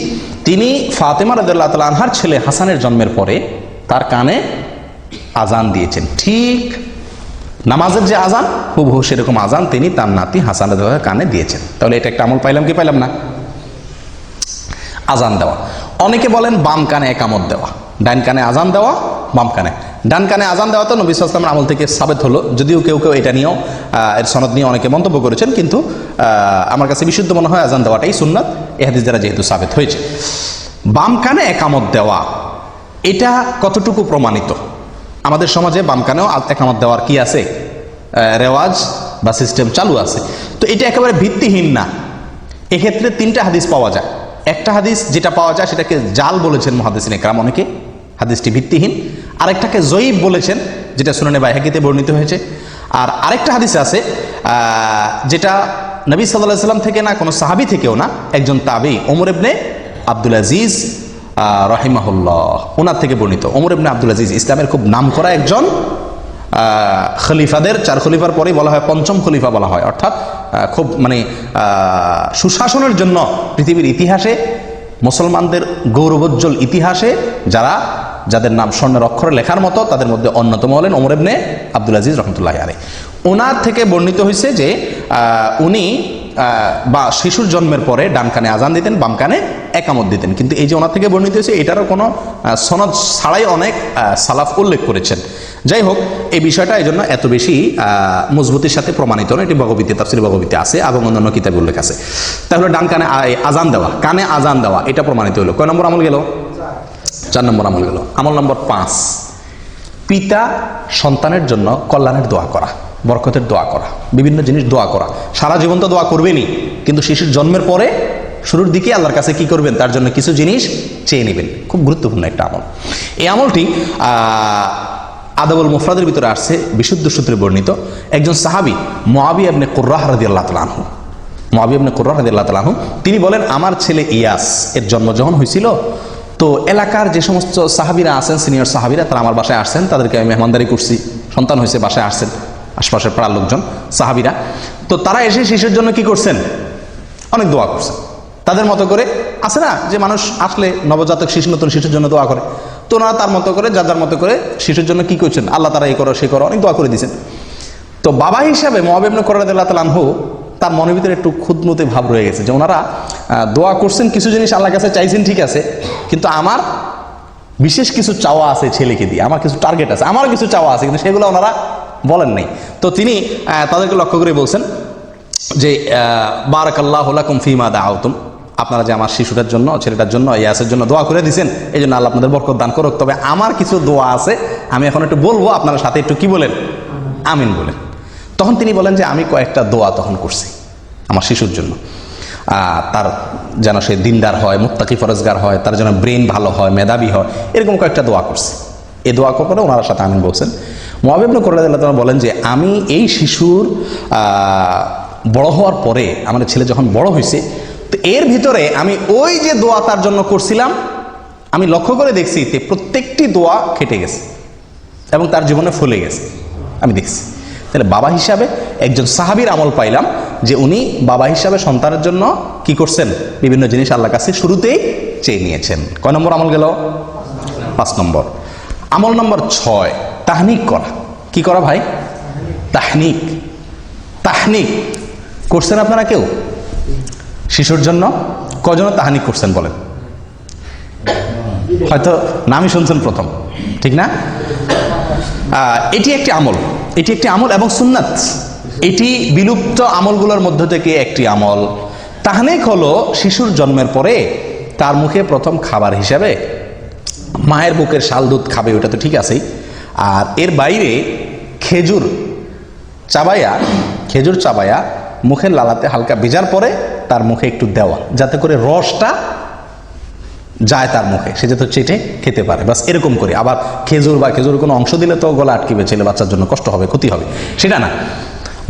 তিনি ফাতিমা রাদিয়াল্লাহু তাআলা আনহার ছেলে হাসানের জন্মের পরে তার কানে আজান দিয়েছেন। ঠিক নামাজের যে আজান হুবহু সেরকম আজান তিনি তার নাতি হাসান রাদিয়াল্লাহু কানে দিয়েছেন। তাহলে এটা একটা আমল পাইলাম কি পাইলাম না? আজান দেওয়া। অনেকে বলেন বাম কানে একামত দেওয়া, ডান কানে আজান দেওয়া, বাম কানে। ডান কানে আজান দেওয়া তো নবী সাল্লাল্লাহু আলাইহি ওয়াসাল্লামের আমল থেকে সাবেত হলো, যদিও কেউ কেউ এটা নিয়েও এর সনদ নিয়ে অনেকে মন্তব্য করেছেন, কিন্তু আমার কাছে বিশুদ্ধ মনে হয় আজান দেওয়াটাই সুন্নাত, এই হাদিস দ্বারা যেহেতু সাবেত হয়েছে। বাম কানে একামত দেওয়া এটা কতটুকু প্রমাণিত? আমাদের সমাজে বাম কানেও একামত দেওয়ার কি আছে, রেওয়াজ বা সিস্টেম চালু আছে। তো এটা একেবারে ভিত্তিহীন না। এক্ষেত্রে 3টা হাদিস পাওয়া যায়। একটা হাদিস যেটা পাওয়া যায় সেটাকে জাল বলেছেন মুহাদ্দিসিনে কেরাম অনেকে, হাদিসটি ভিত্তিহীন। আরেকটাকে জয়ীব বলেছেন, যেটা সুনানে বাইহাকিতে বর্ণিত হয়েছে। আর আরেকটা হাদিস আছে যেটা নবী সাল্লাল্লাহু আলাইহি ওয়াসাল্লাম থেকে না, কোনো সাহাবী থেকেও না, একজন তাবী ওমর ইবনে আব্দুল আজিজ রাহিমাহুল্লাহ ওনার থেকে বর্ণিত। ওমর ইবনে আব্দুল আজিজ ইসলামের খুব নামকরা একজন খলিফাদের, 4 খলিফার পরেই বলা হয় 5ম খলিফা বলা হয়, অর্থাৎ খুব সুশাসনের জন্য পৃথিবীর ইতিহাসে, মুসলমানদের গৌরবোজ্জ্বল ইতিহাসে যাদের নাম স্বর্ণের অক্ষরে লেখার মতো, তাদের মধ্যে অন্যতম হলেন ওমর ইবনে আব্দুল আজিজ রহমতুল্লাহি আলাইহি। ওনার থেকে বর্ণিত হয়েছে যে উনি বা শিশুর জন্মের পরে ডান কানে আজান দিতেন, বাম কানে একামত দিতেন। কিন্তু এই যে ওনার থেকে বর্ণিত হয়েছে, এটারও কোনো সনদ ছাড়াই অনেক সালাফ উল্লেখ করেছেন। যাই হোক, এই বিষয়টা এই জন্য এত বেশি মজবুতির সাথে প্রমাণিত না। এটি ভগবীতে, তাফসীর ভগবীতে আছে এবং অন্যান্য কিতাবে উল্লেখ আছে। তাহলে ডান কানে আজান দেওয়া, কানে আজান দেওয়া, এটা প্রমাণিত হলো। কয় নম্বর আমল গেল? 4 নম্বর আমল গেল। আমল নম্বর 5, পিতা সন্তানের জন্য কল্যাণের দোয়া করা, বরকতের দোয়া করা, বিভিন্ন জিনিস দোয়া করা। সারা জীবন তো দোয়া করবেনই, কিন্তু শিশুর জন্মের পরে শুরুর দিকে আল্লাহর কাছে কি করবেন, তার জন্য কিছু জিনিস চেয়ে নেবেন। খুব গুরুত্বপূর্ণ একটা আমল। এই আমলটি আদাবুল মুফরাদের ভিতরে আসছে, বিশুদ্ধ সূত্রে বর্ণিত। একজন সাহাবী মুআবিয়া ইবনে কুররাহ রাদিয়াল্লাহু তাআলা আনহু, মুআবিয়া ইবনে কুররা রাদিয়াল্লাহু তাআলা আনহু, তিনি বলেন আমার ছেলে ইয়াস এর জন্ম যখন হয়েছিল, তো এলাকার যে সমস্ত সাহাবীরা আছেন, সিনিয়র সাহাবীরা, তারা আমার বাসায় আসছেন, তাদেরকে আমি মেহমানদারি করছি, সন্তান হয়েছে বাসায় আসছেন আশপাশের পাড়ার লোকজন সাহাবীরা, তো তারা এসে শিশুর জন্য কি করছেন, অনেক দোয়া করছেন তাদের মতো করে। আছে না যে মানুষ আসলে নবজাতক শিশু, নতুন শিশুর জন্য দোয়া করে, তো ওনারা তার মতো করে যার মতো করে শিশুর জন্য কি করছেন, আল্লাহ তারা এই করো সে করো, অনেক দোয়া করে দিয়েছেন। তো বাবা হিসাবে মুআবিয়া ইবনে কুররা রাদিয়াল্লাহু তাআলা আনহু, তার মনের ভিতরে একটু খুঁতমুতে ভাব রয়ে গেছে যে ওনারা দোয়া করছেন, কিছু জিনিস আল্লাহর কাছে চাইছেন, ঠিক আছে, কিন্তু আমার বিশেষ কিছু চাওয়া আছে ছেলেকে দিয়ে, আমার কিছু টার্গেট আছে, আমার কিছু চাওয়া আছে, কিন্তু সেগুলো ওনারা বলেন নাই। তো তিনি তাদেরকে লক্ষ্য করে বলছেন যে বারাকাল্লাহু লাকুম ফীমা দাআউতুম, আপনারা যে আমার শিশুটার জন্য, ছেলেটার জন্য, ইয়াসের জন্য দোয়া করে দিয়েছেন, এই জন্য আল্লাহ আপনাদের বরকত দান করুক। তবে আমার কিছু দোয়া আছে, আমি এখন একটু বলবো, আপনারা সাথে একটু কি বলেন, আমিন বলেন। তখন তিনি বলেন যে আমি কয়েকটা দোয়া তখন করছি আমার শিশুর জন্য, তার যেন সে দিনদার হয়, মুত্তাকি ফরজগার হয়, তার যেন ব্রেন ভালো হয়, মেধাবী হয়, এরকম কয়েকটা দোয়া করছি। এই দোয়া করে ওনার সাথে আমিন বলছেন। মুআবিয়া ইবনে কুররা রাদিয়াল্লাহু তাআলা বলেন যে আমি এই শিশুর বড় হওয়ার পরে, আমার ছেলে যখন বড় হয়েছে, তো এর ভিতরে আমি ওই যে দোয়া তার জন্য করছিলাম, আমি লক্ষ্য করে দেখছি যে প্রত্যেকটি দোয়া খেটে গেছে এবং তার জীবনে ফলে গেছে, আমি দেখছি। তাহলে বাবা হিসাবে একজন সাহাবীর আমল পাইলাম যে উনি বাবা হিসাবে সন্তানের জন্য কি করছেন, বিভিন্ন জিনিস আল্লাহর কাছে শুরুতেই চেয়ে নিয়েছেন। কয় নম্বর আমল গেল? 5 নম্বর। আমল নম্বর 6, তাহনিক করা। কি করা ভাই? তাহনিক। তাহনিক করছেন আপনারা কেউ শিশুর জন্য? কজন তাহনিক করছেন বলেন? হয়তো নামই শুনছেন প্রথম, ঠিক না? এটি একটি আমল, এটি একটি আমল এবং সুন্নাত। এটি বিলুপ্ত আমলগুলোর মধ্য থেকে একটি আমল। তাহনিক হলো শিশুর জন্মের পরে তার মুখে প্রথম খাবার হিসাবে মায়ের বুকের শাল দুধ খাবে, ওটা তো ঠিক আছেই, আর এর বাইরে খেজুর চাবায়া মুখের লালাতে হালকা ভেজার পরে তার মুখে একটু দেওয়া, যাতে করে রসটা যায় তার মুখে, সে যাতে চেটে খেতে পারে, বাস এরকম করে। আবার খেজুর কোনো অংশ দিলে তো গলা আটকিবে, ছেলে বাচ্চার জন্য কষ্ট হবে, ক্ষতি হবে, সেটা না।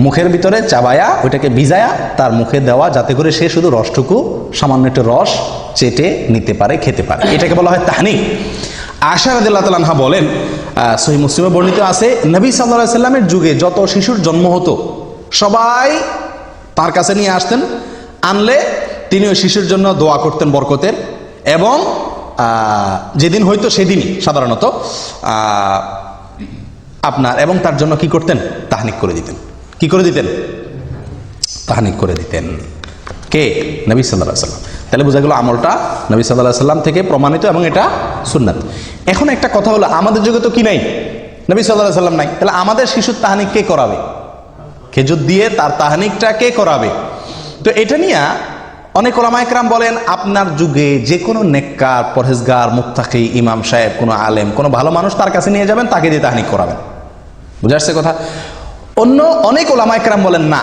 মুখের ভিতরে চাবায়া ওইটাকে ভিজায়া তার মুখে দেওয়া, যাতে করে সে শুধু রসটুকু, সামান্য একটু রস চেটে নিতে পারে, খেতে পারে, এটাকে বলা হয় তাহনিক। আয়েশা রাদিয়াল্লাহু তাআলা আনহা বলেন, সহিহ মুসলিমে বর্ণিত আছে, নবী সাল্লাল্লাহু আলাইহি সাল্লামের যুগে যত শিশুর জন্ম হতো সবাই তার কাছে নিয়ে আসতেন, আনলে তিনি ওই শিশুর জন্য দোয়া করতেন বরকতের, এবং যেদিন হয়তো সেদিনই সাধারণত আপনার, এবং তার জন্য কি করতেন, তাহনিক করে দিতেন। কি করে দিতেন? তাহনিক করে দিতেন। কে? নবী সাল্লাল্লাহু আলাইহি সাল্লাম। তাহলে বোঝা গেল আমলটা নবী সাল্লাল্লাহু আলাইহি সাল্লাম থেকে প্রমাণিত এবং এটা সুন্নাত। এখন একটা কথা হলো, আমাদের যুগে তো কি নাই, নবী সাল্লাল্লাহু আলাইহি সাল্লাম নাই, তাহলে আমাদের শিশুর তাহনিক কে করাবে? খেজুর দিয়ে তার তাহনিকটা কে করাবে? তো এটা নিয়ে অনেক ওলামায়ে কেরাম বলেন, আপনার যুগে যে কোনো নেককার, পরহেজগার, মুত্তাকি, ইমাম সাহেব, কোনো আলেম, কোনো ভালো মানুষ তার কাছে নিয়ে যাবেন, তাকে দিয়ে তাহনিক করাবেন। বুঝে আসছে কথা? অন্য অনেক ওলামায়ে কেরাম বলেন না,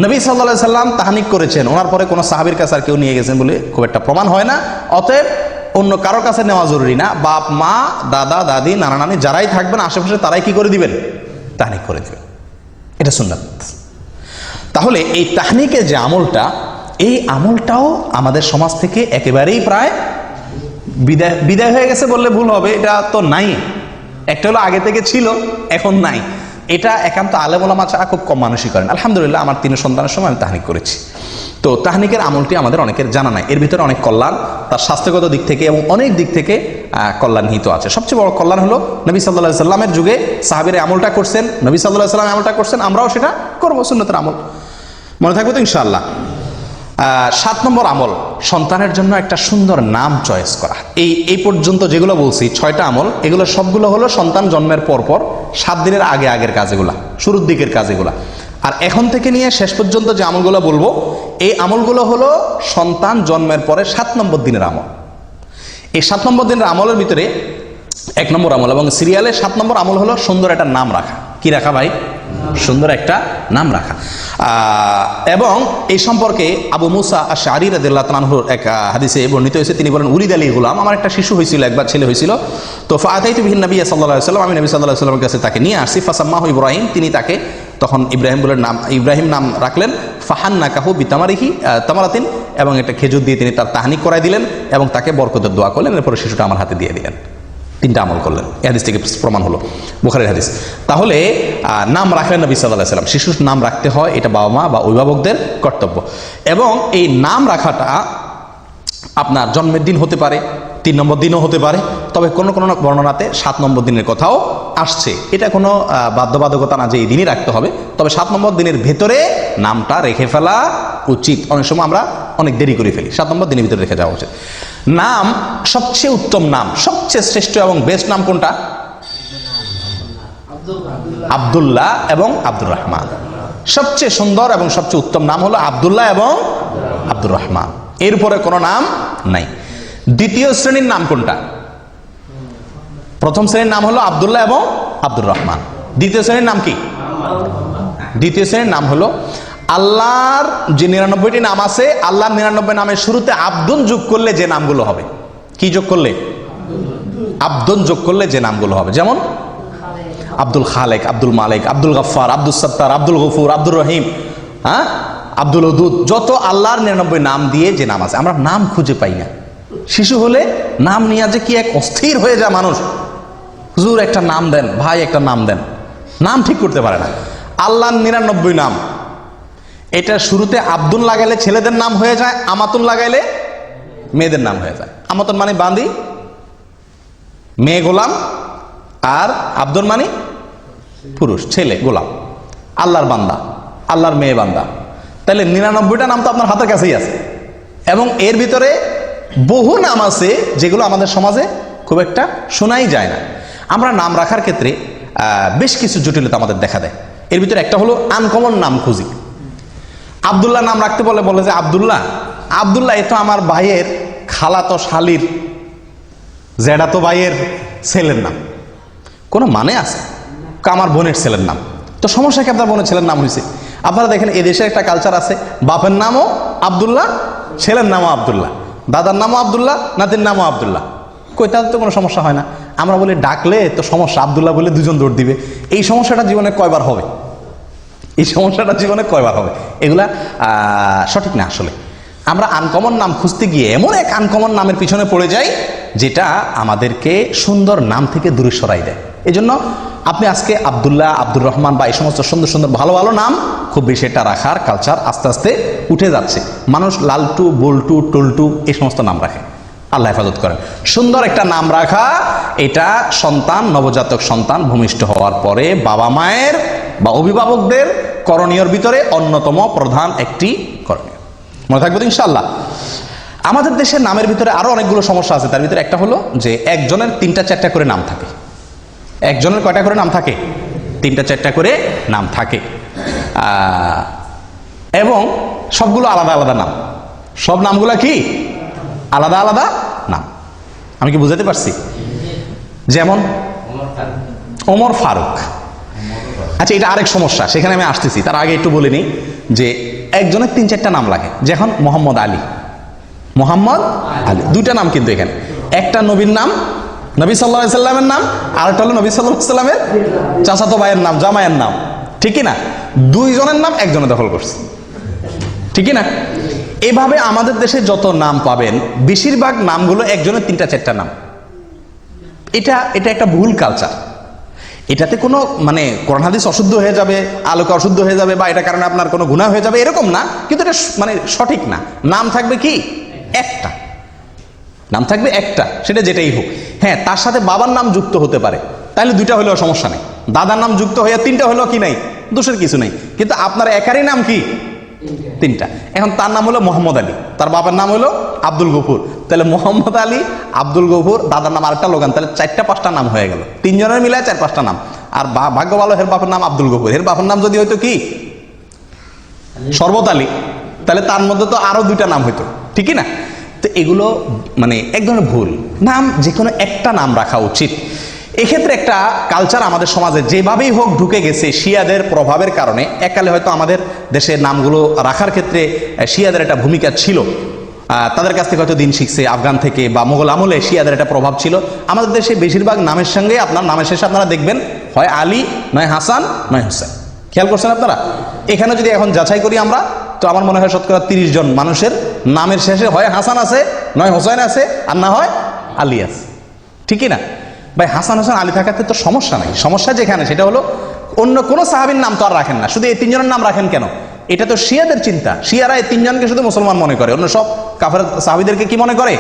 নবী সাল্লাল্লাহু আলাইহি সাল্লাম তাহনিক করেছেন, ওনার পরে কোনো সাহাবীর কাছে আর কেউ নিয়ে গেছেন বলে খুব একটা প্রমাণ হয় না, অতএব অন্য কারোর কাছে নেওয়া জরুরি না। বাপ মা, দাদা দাদি, নানা নানি যারাই থাকবেন আশেপাশে, তারাই কি করে দিবেন? তাহনিক করে দিবেন। এটা সুন্নাত। তাহলে এই তাহনিকের যে আমলটা, এই আমলটাও আমাদের সমাজ থেকে একেবারেই প্রায় বিদায় হয়ে গেছে বললে ভুল হবে, এটা তো নাই। একটা হলো আগে থেকে ছিল, এখন নাই। এটা একান্ত আলেম ওলামা ছাড়া খুব কম মানুষই করেন। আলহামদুলিল্লাহ, আমার 3 সন্তানের সময় আমি তাহনিক করেছি। তো তাহনিকের আমলটি আমাদের অনেকের জানা নাই। এর ভিতরে অনেক কল্যাণ, তার স্বাস্থ্যগত দিক থেকে এবং অনেক দিক থেকে কল্যাণ নিহিত আছে। সবচেয়ে বড় কল্যাণ হলো নবী সাল্লাল্লাহু আলাইহি সাল্লামের যুগে সাহাবীরা আমলটা করছেন, নবী সাল্লাল্লাহু আলাইহি সাল্লাম আমলটা করছেন, আমরাও সেটা করবো, সুন্নতের আমল। মনে থাকবে তো ইনশাআল্লাহ? 7 নম্বর আমল, সন্তানের জন্য একটা সুন্দর নাম চয়েস করা। এই পর্যন্ত যেগুলো বলছি 6টা আমল, এগুলো সবগুলো হলো সন্তান জন্মের পর 7 দিনের আগের কাজ, এগুলা শুরুর দিকের কাজ এগুলা। আর এখন থেকে নিয়ে শেষ পর্যন্ত যে আমলগুলো বলবো, এই আমলগুলো হলো সন্তান জন্মের পরে 7 নম্বর দিনের আমল। এই 7 নম্বর দিনের আমলের ভিতরে 1 নম্বর আমল এবং সিরিয়ালে 7 নম্বর আমল হলো সুন্দর একটা নাম রাখা। কি রাখা ভাই? সুন্দর একটা নাম রাখা। এবং এই সম্পর্কে আবু মুসা আশআরী রাদিয়াল্লাহু তাআলা আনহুর এক হাদিসে বর্ণিত হয়েছে, তিনি বলেন উলিদ আলী গুলাম, আমার একটা শিশু হয়েছিল, একবার ছেলে হয়েছিল, তো ফাআতাইতু বিহিন নবী সাল্লাল্লাহু আলাইহি ওয়াসাল্লাম, আমি নবী সাল্লাল্লাহু আলাইহি ওয়াসাল্লামের কাছে তাকে নিয়ে আসছি, ফাসাম্মাহু ইব্রাহিম, তিনি তাকে তখন ইব্রাহিম নাম রাখলেন, ফাহান্নাকাহু বিতামারিহি তামারাতিন, এবং একটা খেজুর দিয়ে তিনি তার তাহনিক করাই দিলেন এবং তাকে বরকতের দোয়া করলেন, এরপরে শিশুটা আমার হাতে দিয়ে দিলেন। 3টা আমল করলেন, এই হাদিস থেকে প্রমাণ হলো, বুখারীর হাদিস। তাহলে নাম রাখলেন নবী সাল্লাল্লাহু আলাইহি ওয়াসাল্লাম। শিশুর নাম রাখতে হয়, এটা বাবা মা বা অভিভাবকদের কর্তব্য। এবং এই নাম রাখাটা আপনার জন্মের দিন হতে পারে, 3 নম্বর দিনও হতে পারে, তবে কোনো কোনো বর্ণনাতে 7 নম্বর দিনের কথাও আসছে। এটা কোনো বাধ্যবাধকতা না যে এই দিনই রাখতে হবে, তবে 7 নম্বর দিনের ভেতরে নামটা রেখে ফেলা উচিত। অনেক সময় আমরা অনেক দেরি করে ফেলি, 7 নম্বর দিনের ভিতরে রেখে যাওয়া উচিত। নাম সবচেয়ে উত্তম নাম, সবচেয়ে শ্রেষ্ঠ এবং বেস্ট নাম কোনটা? আব্দুল্লাহ এবং আব্দুর রহমান। সবচেয়ে সুন্দর এবং সবচেয়ে উত্তম নাম হলো আব্দুল্লাহ এবং আব্দুর রহমান, এরপরে কোনো নাম নাই। দ্বিতীয় শ্রেণীর নাম কোনটা? প্রথম শ্রেণীর নাম হলো আব্দুল্লাহ এবং আব্দুর রহমান। দ্বিতীয় শ্রেণীর নাম কি? দ্বিতীয় শ্রেণীর নাম হলো আল্লাহর যে 99টি নাম আছে, আল্লাহর 99 নামের শুরুতে আব্দুন যোগ করলে যে নামগুলো হবে। কি যোগ করলে? আব্দুন যোগ করলে যে নামগুলো হবে, যেমন আব্দুল খালেক, আব্দুল মালিক, আব্দুল গফফার, আব্দুল সত্তার, আব্দুল গফুর, আব্দুর রহিম, আব্দুল ওদুদ, যত আল্লাহর 99 নাম দিয়ে যে নাম আছে, আমরা নাম খুঁজে পাই না। শিশু হলে নাম নিয়ে যে কি এক অস্থির হয়ে যায় মানুষ, হুজুর একটা নাম দেন, ভাই একটা নাম দেন, নাম ঠিক করতে পারে না। আল্লাহর 99 নাম, এটা শুরুতে আব্দুল লাগাইলে ছেলেদের নাম হয়ে যায়, আমাতুন লাগাইলে মেয়েদের নাম হয়ে যায়। আমাতুন মানে বান্দি, মেয়ে গোলাম, আর আব্দুল মানে পুরুষ, ছেলে গোলাম, আল্লাহর বান্দা, আল্লাহর মেয়ে বান্দা। তাহলে 99টা নাম তো আপনার হাতের কাছেই আছে, এবং এর ভিতরে বহু নাম আছে যেগুলো আমাদের সমাজে খুব একটা শোনাই যায় না। আমরা নাম রাখার ক্ষেত্রে বেশ কিছু জটিলতা আমাদের দেখা দেয়। এর ভিতরে একটা হলো আনকমন নাম খুঁজি। আব্দুল্লাহ নাম রাখতে বলে যে আব্দুল্লাহ, আব্দুল্লাহ এ তো আমার ভাইয়ের খালাতো শালির জেঠাতো ভাইয়ের ছেলের নাম, কোনো মানে আছে? আমার বোনের ছেলের নাম, তো সমস্যা কি? আপনার বোনের ছেলের নাম হয়েছে। আপনারা দেখেন এদেশে একটা কালচার আছে, বাপের নামও আব্দুল্লাহ, ছেলের নামও আব্দুল্লাহ, দাদার নামও আব্দুল্লাহ, নাতির নামও আব্দুল্লাহ। কই, তাহলে তো কোনো সমস্যা হয় না। আমরা বলি ডাকলে তো সমস্যা, আব্দুল্লাহ বলে 2জন দৌড় দিবে। এই সমস্যাটা জীবনে কয়বার হবে? এই সমস্যাটা জীবনে কয়বার হবে? এগুলা সঠিক না। আসলে আমরা আনকমন নাম খুঁজতে গিয়ে এমন এক আনকমন নামের পিছনে পড়ে যাই যেটা আমাদেরকে সুন্দর নাম থেকে দূরে সরাই দেয়। এই জন্য আপনি আজকে আব্দুল্লাহ, আব্দুর রহমান বা এই সমস্ত সুন্দর সুন্দর ভালো ভালো নাম খুব বেশি এটা রাখার কালচার আস্তে আস্তে উঠে যাচ্ছে। মানুষ লালটু, বল্টু, টল্টু এই সমস্ত নাম রাখে। আল্লাহ হেফাজত করেন। সুন্দর একটা নাম রাখা, এটা সন্তান, নবজাতক সন্তান ভূমিষ্ঠ হওয়ার পরে বাবা মায়ের বা অভিভাবকদের করণীয়র ভিতরে অন্যতম প্রধান একটি করণীয়। মনে থাকবে তো ইনশাআল্লাহ। আমাদের দেশের নামের ভিতরে আরো অনেকগুলো সমস্যা আছে। তার ভিতরে একটা হলো যে একজনের 3টা-4টা করে নাম থাকে। একজনের কয়টা করে নাম থাকে? 3টা-4টা করে নাম থাকে, এবং সবগুলো আলাদা আলাদা নাম। সব নামগুলা কি আলাদা আলাদা নাম। আমি কি বুঝাতে পারছি? যেমন ওমর ফারুক। আচ্ছা, এটা আরেক সমস্যা, সেখানে আমি আসতেছি। তার আগে একটু বলে নিই যে একজনের 3-4টা নাম লাগে। যেমন মোহাম্মদ আলী, মোহাম্মদ আলী 2টা নাম কিন্তু এখানে। একটা নবীর নাম, নবী সাল্লাল্লাহু আলাইহি সাল্লামের নাম, আর একটা হলো নবী সাল্লাল্লাহু আলাইহি সাল্লামের চাচাতো ভাইয়ের নাম, জামাইয়ের নাম। ঠিকই না? 2 জনের নাম একজনে দখল করছে, ঠিকই না? এভাবে আমাদের দেশে যত নাম পাবেন বেশিরভাগ নামগুলো একজনের 3টা-4টা নাম। এটা একটা ভুল কালচার। এটাতে কোনো মানে কোরআন হাদিস অশুদ্ধ হয়ে যাবে, আলোকে অশুদ্ধ হয়ে যাবে, বা এটা কারণে আপনার কোনো গুনাহ হয়ে যাবে এরকম না, কিন্তু এটা মানে সঠিক না। নাম থাকবে কি একটা, নাম থাকবে একটা, সেটা যেটাই হোক। হ্যাঁ, তার সাথে বাবার নাম যুক্ত হতে পারে, তাহলে 2টা হলেও সমস্যা নেই। দাদার নাম যুক্ত হয়ে 3টা হলেও কি নাই, দোষের কিছু নেই। কিন্তু আপনার একারই নাম কি 3টা। এখন তার নাম হলো মোহাম্মদ আলী, তার বাবার নাম হলো আব্দুল গফুর, তাহলে মোহাম্মদ আলী, আব্দুল গফুর, দাদার নাম আরেকটা লোগান, তাহলে 4টা-5টা নাম হয়ে গেল। 3 জনের মিলায় 4-5টা নাম। আর ভাগ্য ভালো, এর বাবার নাম আব্দুল গফুর, এর বাবার নাম যদি হয়তো কি শরবত আলী, তাহলে তার মধ্যে তো আরো 2টা নাম হইতো, ঠিকই না? তো এগুলো মানে এক ধরনের ভুল। নাম যে কোনো একটা নাম রাখা উচিত। এক্ষেত্রে একটা কালচার আমাদের সমাজে যেভাবেই হোক ঢুকে গেছে শিয়াদের প্রভাবের কারণে। এককালে হয়তো আমাদের দেশের নামগুলো রাখার ক্ষেত্রে শিয়াদের একটা ভূমিকা ছিল, তাদের কাছ থেকে হয়তো দিন শিখছে, আফগান থেকে বা মোগল আমলে শিয়াদের একটা প্রভাব ছিল। আমাদের দেশে বেশিরভাগ নামের সঙ্গে আপনার নামের শেষে আপনারা দেখবেন হয় আলী, নয় হাসান, নয় হোসেন। খেয়াল করছেন আপনারা? এখানে যদি এখন যাচাই করি আমরা, তো আমার মনে হয় শতকরা 30 জন মানুষের নামের শেষে হয় হাসান আছে, নয় হোসেন আছে, আর না হয় আলী আছে। ঠিকই না ভাই? হাসান হোসেন আলী থাকাতে তো সমস্যা নাই। সমস্যা যেখানে সেটা হলো অন্য কোনো সাহাবীর নাম তো আর রাখেন না, শুধু এই 3 জনের নাম রাখেন কেন? এটা তো শিয়াদের চিন্তা। শিয়ারা এই 3 জনকে শুধু মুসলমান মনে করে, অন্য সব কাফের সাহাবীদেরকে কি মনে করে?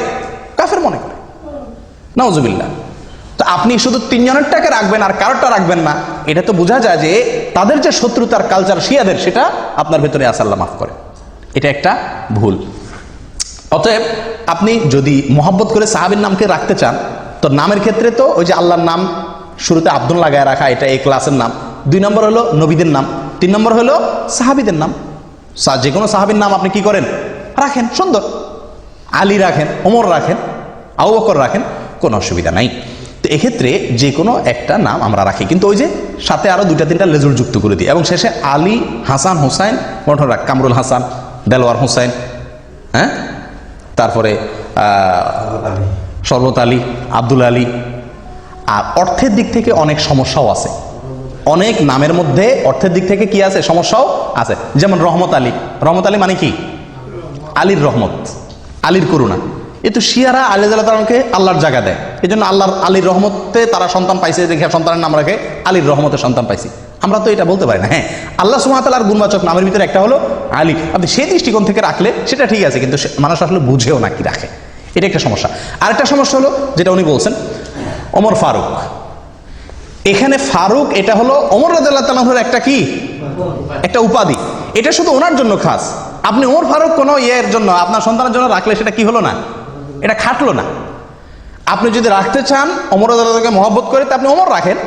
কাফের মনে করে। নাউজুবিল্লাহ। তো আপনি শুধু 3 জনেরটাকে রাখবেন আর কারোরটা রাখবেন না, এটা তো বোঝা যায় যে তাদের যে শত্রুতার কালচার শিয়াদের, সেটা আপনার ভেতরে আছে, আল্লাহ মাফ করে। এটা একটা ভুল। অতএব আপনি যদি মহব্বত করে সাহাবীর নামকে রাখতে চান, তো নামের ক্ষেত্রে তো ওই যে আল্লাহর নাম শুরুতে আব্দুল লাগায় রাখা, এটা এই ক্লাসের নাম। 2 নম্বর হলো নবীদের নাম, 3 নম্বর হলো সাহাবীদের নাম। যে কোনো সাহাবীর নাম আপনি কি করেন? রাখেন, সুন্দর। আলী রাখেন, ওমর রাখেন, আবু বকর রাখেন, কোনো অসুবিধা নাই। তো এক্ষেত্রে যে কোনো একটা নাম আমরা রাখি, কিন্তু ওই যে সাথে আরো 2-3টা লেজুর যুক্ত করে দিই, এবং শেষে আলী, হাসান, হোসাইন, কামরুল হাসান, দেলোয়ার হোসাইন, হ্যাঁ, তারপরে শরবত আলী, আব্দুল আলী। আর অর্থের দিক থেকে অনেক সমস্যাও আছে। অনেক নামের মধ্যে অর্থের দিক থেকে কি আছে? সমস্যাও আছে। যেমন রহমত আলী। রহমত আলী মানে কি? আলীর রহমত, আলীর করুণা। এ তো শিয়ারা আলী আল্লাহকে আল্লাহর জায়গা দেয়, এই জন্য আল্লাহর আলীর রহমতে তারা সন্তান পাইছে, দেখে সন্তানের নাম রাখে আলীর রহমতে সন্তান পাইছি। আমরা তো এটা বলতে পারি না। হ্যাঁ, আল্লাহ সুবহানাহু ওয়া তাআলার গুণবাচক নামের ভিতরে একটা হলো আলী। আপনি সেই দৃষ্টিকোণ থেকে রাখলে সেটা ঠিক আছে, কিন্তু মানুষ আসলে বুঝেও না কি রাখে, এটা একটা সমস্যা। আরেকটা সমস্যা হলো যেটা উনি বলছেন, ওমর ফারুক। এখানে ফারুক এটা হলো ওমর রাদিয়াল্লাহু তাআলার একটা কি? একটা উপাধি। এটা শুধু ওনার জন্য খাস। আপনি ওমর ফারুক কোনো ইয়ের জন্য, আপনার সন্তানের জন্য রাখলে সেটা কি হলো না? এটা খাটলো না। আপনি যদি রাখতে চান ওমর রাদিয়াল্লাহু মহব্বত করে, তো আপনি ওমর রাখেন,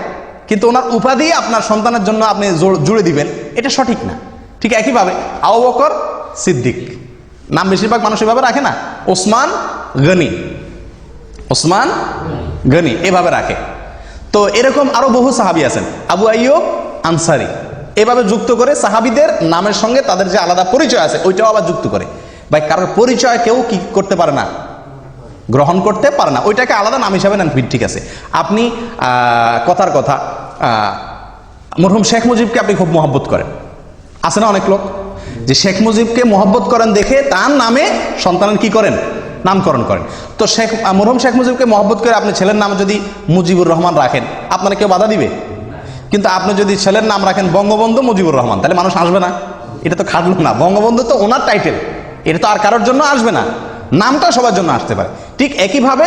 কিন্তু ওনার উপাধি আপনার সন্তানের জন্য আপনি জুড়ে দিবেন, এটা সঠিক না। ঠিক একইভাবে আবু বকর সিদ্দিক নাম বেশিরভাগ মানুষ এভাবে রাখে না। ওসমান গনি, ওসমান গনি এভাবে রাখে। তো এরকম আরো বহু সাহাবী আছেন, আবু আইয়ুব আনসারি, এভাবে যুক্ত করে সাহাবীদের নামের সঙ্গে তাদের যে আলাদা পরিচয় আছে ওইটাও আবার যুক্ত করে। ভাই, কারোর পরিচয় কেউ কি করতে পারে না? গ্রহণ করতে পারে না। ওইটাকে আলাদা নাম হিসাবে নেন, ঠিক আছে। আপনি কথার কথা, মরহুম শেখ মুজিবকে আপনি খুব মহব্বত করেন, আছে না অনেক লোক যে শেখ মুজিবকে মহব্বত করেন দেখে তার নামে সন্তানের কি করেন? নামকরণ করেন। তো মরহুম শেখ মুজিবকে মহব্বত করে আপনি ছেলের নাম যদি মুজিবুর রহমান রাখেন, আপনারা কেউ বাধা দিবে? কিন্তু আপনি যদি ছেলের নাম রাখেন বঙ্গবন্ধু মুজিবুর রহমান, তাহলে মানুষ আসবে না? এটা তো খাটলো না। বঙ্গবন্ধু তো ওনার টাইটেল, এটা তো আর কারোর জন্য আসবে না, নামটা সবার জন্য আসতে পারে। ঠিক একইভাবে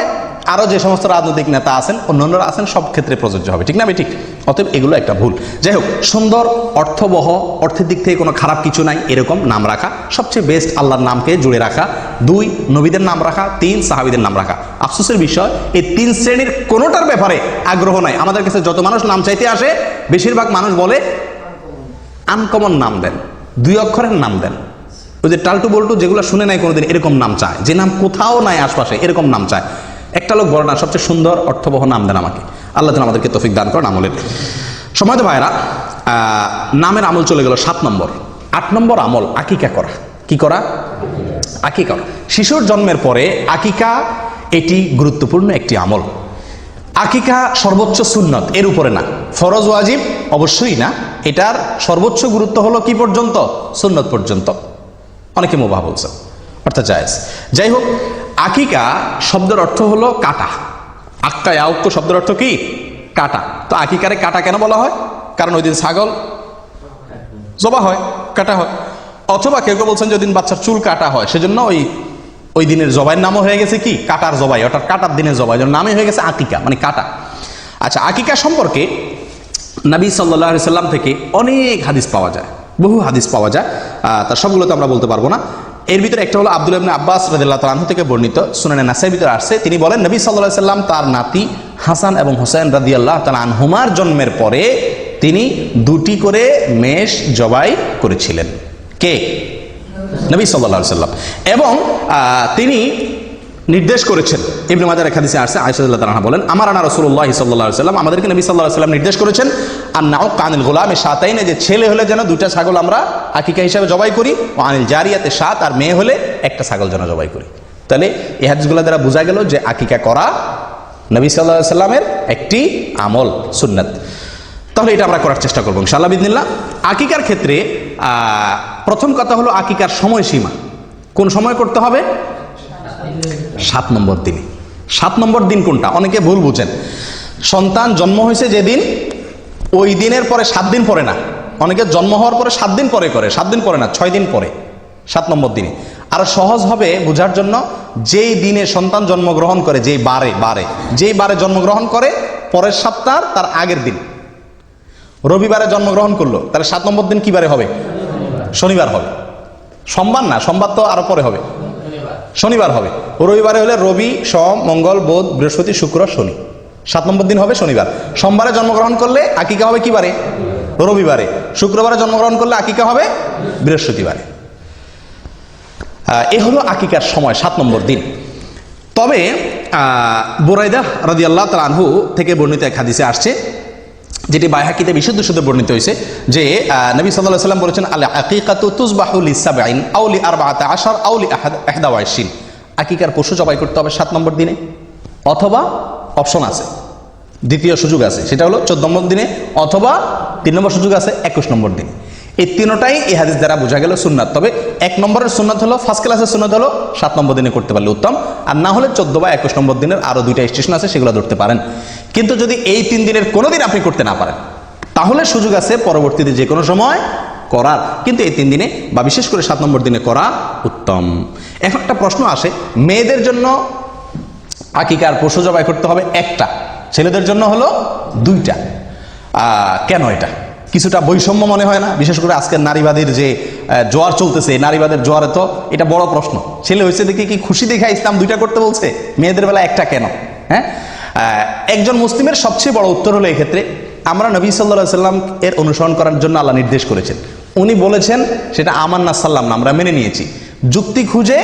আরো যে সমস্ত রাজনৈতিক নেতা আছেন, অন্যান্যরা আছেন, সব ক্ষেত্রে প্রযোজ্য হবে, ঠিক না? ঠিক। অতএব এগুলো একটা ভুল। যাই হোক, সুন্দর, অর্থবহ, অর্থের দিক থেকে কোনো খারাপ কিছু নাই এরকম নাম রাখা সবচেয়ে বেস্ট। আল্লাহর নামকে জুড়ে রাখা। 2 নবীদের নাম রাখা, 3 সাহাবীদের নাম রাখা। আফসোসের বিষয়, এই 3 শ্রেণীর কোনোটার ব্যাপারে আগ্রহ নাই। আমাদের কাছে যত মানুষ নাম চাইতে আসে, বেশিরভাগ মানুষ বলে আনকমন নাম দেন, 2 অক্ষরের নাম দেন। ওই যে টালটু বল্টু যেগুলো শুনে নাই কোনোদিন, এরকম নাম চায়, যে নাম কোথাও নাই আশপাশে, এরকম নাম চায়। একটা লোক বড় না, সবচেয়ে সুন্দর অর্থবহ নাম দেন আমাকে। আল্লাহ যেন আমাদেরকে তৌফিক দান করেন আমলের। সময় তো ভাইরা, নামের আমল চলে গেল 7 নম্বর। 8 নম্বর আমল আকিকা করা। কি করা? আকিকা করা। শিশুর জন্মের পরে আকিকা, এটি গুরুত্বপূর্ণ একটি আমল। আকিকা সর্বোচ্চ সুন্নত, এর উপরে না। ফরজ ওয়াজিব অবশ্যই না। এটার সর্বোচ্চ গুরুত্ব হলো কি পর্যন্ত? সুন্নত পর্যন্ত। অনেকে মুবাহ বলছে, অর্থাৎ জায়েজ। যাই হোক, আকিকা শব্দের অর্থ হলো কাটা। আক্কা ইয়াউক্ক শব্দের অর্থ কি? কাটা। তো আকিকারে কাটা কেন বলা হয়? কারণ ওই দিন ছাগল জবা হয়, কাটা হয়। অথবা কেউ কেউ বলছেন যে ওই দিন বাচ্চার চুল কাটা হয়, সেজন্য ওই দিনের জবাইয়ের নামও হয়ে গেছে কি? কাটার জবাই, অর্থাৎ কাটার দিনের জবাই, জন্য নামই হয়ে গেছে আকিকা, মানে কাটা। আচ্ছা, আকিকা সম্পর্কে নবী সাল্লাল্লাহু আলাইহি সাল্লাম থেকে অনেক হাদিস পাওয়া যায়, বহু হাদিস পাওয়া যায়। তার সবগুলো তো আমরা বলতে পারবো না। এর ভিতরে একটা হলো আব্দুল্লাহ ইবনে আব্বাস রাদিয়াল্লাহু তাআলা আনহু থেকে বর্ণিত, সুনানে নাসাইর ভিতরে আসছে। তিনি বলেন, নবী সাল্লাল্লাহু আলাইহি সাল্লাম তার নাতি হাসান এবং হোসেন রাদিয়াল্লাহু তাআলা আনহুমার জন্মের পরে তিনি 2টি করে মেষ জবাই করেছিলেন। কে? নবী সাল্লাল্লাহু আলাইহি সাল্লাম। এবং তিনি নির্দেশ করেছেন। ইবনে মাজাহ এর হাদিসে আসছে, আয়েশা রাদিয়াল্লাহু তাআলা বলেন, আমারানা রাসূলুল্লাহ সাল্লাল্লাহু আলাইহি ওয়াসাল্লাম, আমাদেরকে নবী সাল্লাল্লাহু আলাইহি ওয়াসাল্লাম নির্দেশ করেছেন আন নাউক আনিল গোলামে শাতাইনে, যে ছেলে হলে যেন দুইটা ছাগল আমরা আকিকা হিসাবে জবাই করি, ও আনিল জারিয়াতে শাত, আর মেয়ে হলে একটা ছাগল যেন জবাই করি। তাহলে এই হাদিসগুলো দ্বারা বোঝা গেল যে আকিকা করা নবী সাল্লাল্লাহু আলাইহি ওয়াসাল্লামের একটি আমল, সুন্নাত। তাহলে এটা আমরা করার চেষ্টা করবো ইনশাআল্লাহ বিইذনিল্লাহ। আকিকার ক্ষেত্রে প্রথম কথা হলো আকিকার সময়সীমা। কোন সময় করতে হবে? 7 নম্বর দিনে। 7 নম্বর দিন কোনটা? অনেকে ভুল বুঝেন। সন্তান জন্ম হয়েছে যেদিন, ওই দিনের পরে 7 দিন পরে না। অনেকে জন্ম হওয়ার পরে 7 দিন পরে করে, 7 দিন পরে না, 6 দিন পরে, 7 নম্বর দিনে। আর সহজ হবে বোঝার জন্য, যেই দিনে সন্তান জন্মগ্রহণ করে, যেই বারে জন্মগ্রহণ করে, পরের সপ্তাহ তার আগের দিন। রবিবারে জন্মগ্রহণ করলো, তাহলে 7 নম্বর দিন কি বারে হবে? শনিবার হবে। সোমবার না, সোমবার তো আরো পরে হবে, শনিবার হবে। রবিবারে হলে রবি, সোম, মঙ্গল, বুধ, বৃহস্পতি, শুক্র, শনি, 7 নম্বর দিন হবে শনিবার। সোমবারে জন্মগ্রহণ করলে আকিকা হবে কি বারে? রবিবারে। শুক্রবারে জন্মগ্রহণ করলে আকিকা হবে বৃহস্পতিবারে। এ হলো আকিকার সময়, 7 নম্বর দিন। তবে বুরাইদা রাদিয়াল্লাহু তাআলা আনহু থেকে বর্ণিত এক হাদিসে আসছে, যেটি বাইহাকিতে বিশুদ্ধ শুদ্ধ বর্ণিত হয়েছে, যে নবী সাল্লাল্লাহু আলাইহি ওয়াসাল্লাম বলেছেন, আল আকিকাতু তুযবাহু লিসাবঈন আও লি14 আও লি21। আকিকার পশু জবাই করতে হবে 7 নম্বর দিনে, অথবা অপশন আছে, দ্বিতীয় সুযোগ আছে, সেটা হলো 14 নম্বর দিনে, অথবা 3 নম্বর সুযোগ আছে 21 নম্বর দিনে। এই তিনটাই এই হাদিস দ্বারা বোঝা গেল সুন্নাত। তবে 1 নম্বরের সুন্নাত হলো, ফার্স্ট ক্লাসের সুন্নাত হলো 7 নম্বর দিনে করতে পারলে উত্তম, আর না হলে 14 বা 21 নম্বর দিনের আরো 2টা স্টেশন আছে, সেগুলো ধরতে পারেন। কিন্তু যদি এই 3 দিনের কোনো দিন আপনি করতে না পারেন, তাহলে সুযোগ আছে পরবর্তীতে যে কোনো সময় করার, কিন্তু এই 3 দিনে বা বিশেষ করে 7 নম্বর দিনে করা উত্তম। এখন একটা প্রশ্ন আসে, মেয়েদের জন্য আকিকার পশু জবাই করতে হবে একটা, ছেলেদের জন্য হলো 2টা। কেন? এটা কিছুটা বৈষম্য মনে হয় না? বিশেষ করে আজকের নারীবাদীর যে জোয়ার চলতেছে, নারীবাদের জোয়ারে তো এটা বড় প্রশ্ন। ছেলে হয়েছে দেখে কি খুশি দেখা ইসলাম 2টা করতে বলছে, মেয়েদের বেলা একটা কেন? হ্যাঁ, একজন মুসলিমের সবচেয়ে বড় উত্তর হলো, এক্ষেত্রে আমরা নবী সাল্লাল্লাহু আলাইহি সাল্লাম এর অনুসরণ করার জন্য আল্লাহ নির্দেশ করেছেন। উনি বলেছেন, সেটা আমান্না সাল্লাম না, আমরা মেনে নিয়েছি। যুক্তি খুঁজে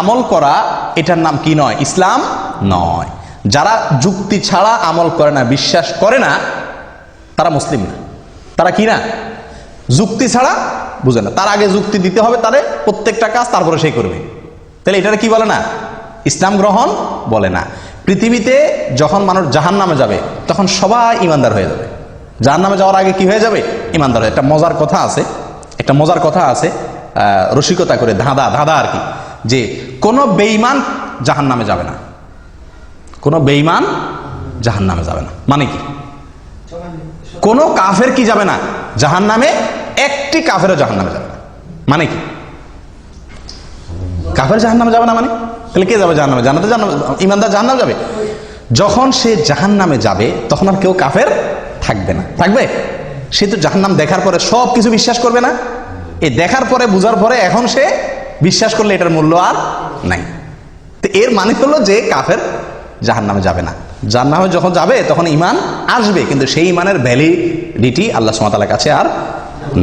আমল করা, এটার নাম কি নয়? ইসলাম নয়। যারা যুক্তি ছাড়া আমল করে না, বিশ্বাস করে না, তারা মুসলিম না। তারা কি না? যুক্তি ছাড়া বুঝে না। তার আগে যুক্তি দিতে হবে তারে, প্রত্যেকটা কাজ তারপরে সেই করবে। তাহলে এটার কি বলে না? ইসলাম গ্রহণ বলে না। পৃথিবীতে যখন মানুষ জাহান্নামে যাবে, তখন সবাই ইমানদার হয়ে যাবে। জাহান্নামে যাওয়ার আগে কি হয়ে যাবে? ইমানদার হয়ে। একটা মজার কথা আছে, রসিকতা করে, ধাঁধা আর কি, যে কোনো বেঈমান জাহান্নামে যাবে না। কোনো বেঈমান জাহান্নামে যাবে না মানে কি? কোনো কাফের কি যাবে না জাহান্নামে? একটি কাফেরও জাহান্নামে যাবে না মানে কি? কাফের জাহান্নামে যাবে না মানে? তাহলে কে যাবে জাহান্নামে? জান্নাতে ইমানদার জাহান্নামে যাবে। যখন সে জাহান্নামে যাবে, তখন আর কেউ কাফের থাকবে না। থাকবে? সে তো জাহান্নাম দেখার পরে সব কিছু বিশ্বাস করবে না? এই দেখার পরে, বুঝার পরে এখন সে বিশ্বাস করলে এটার মূল্য আর নাই। তো এর মানে হলো যে কাফের জাহান্নামে যাবে না। জাহান্নামে যখন যাবে তখন ঈমান আসবে, কিন্তু সেই ঈমানের ভ্যালিডিটি আল্লাহ সুবহানাহু ওয়া তাআলার কাছে আর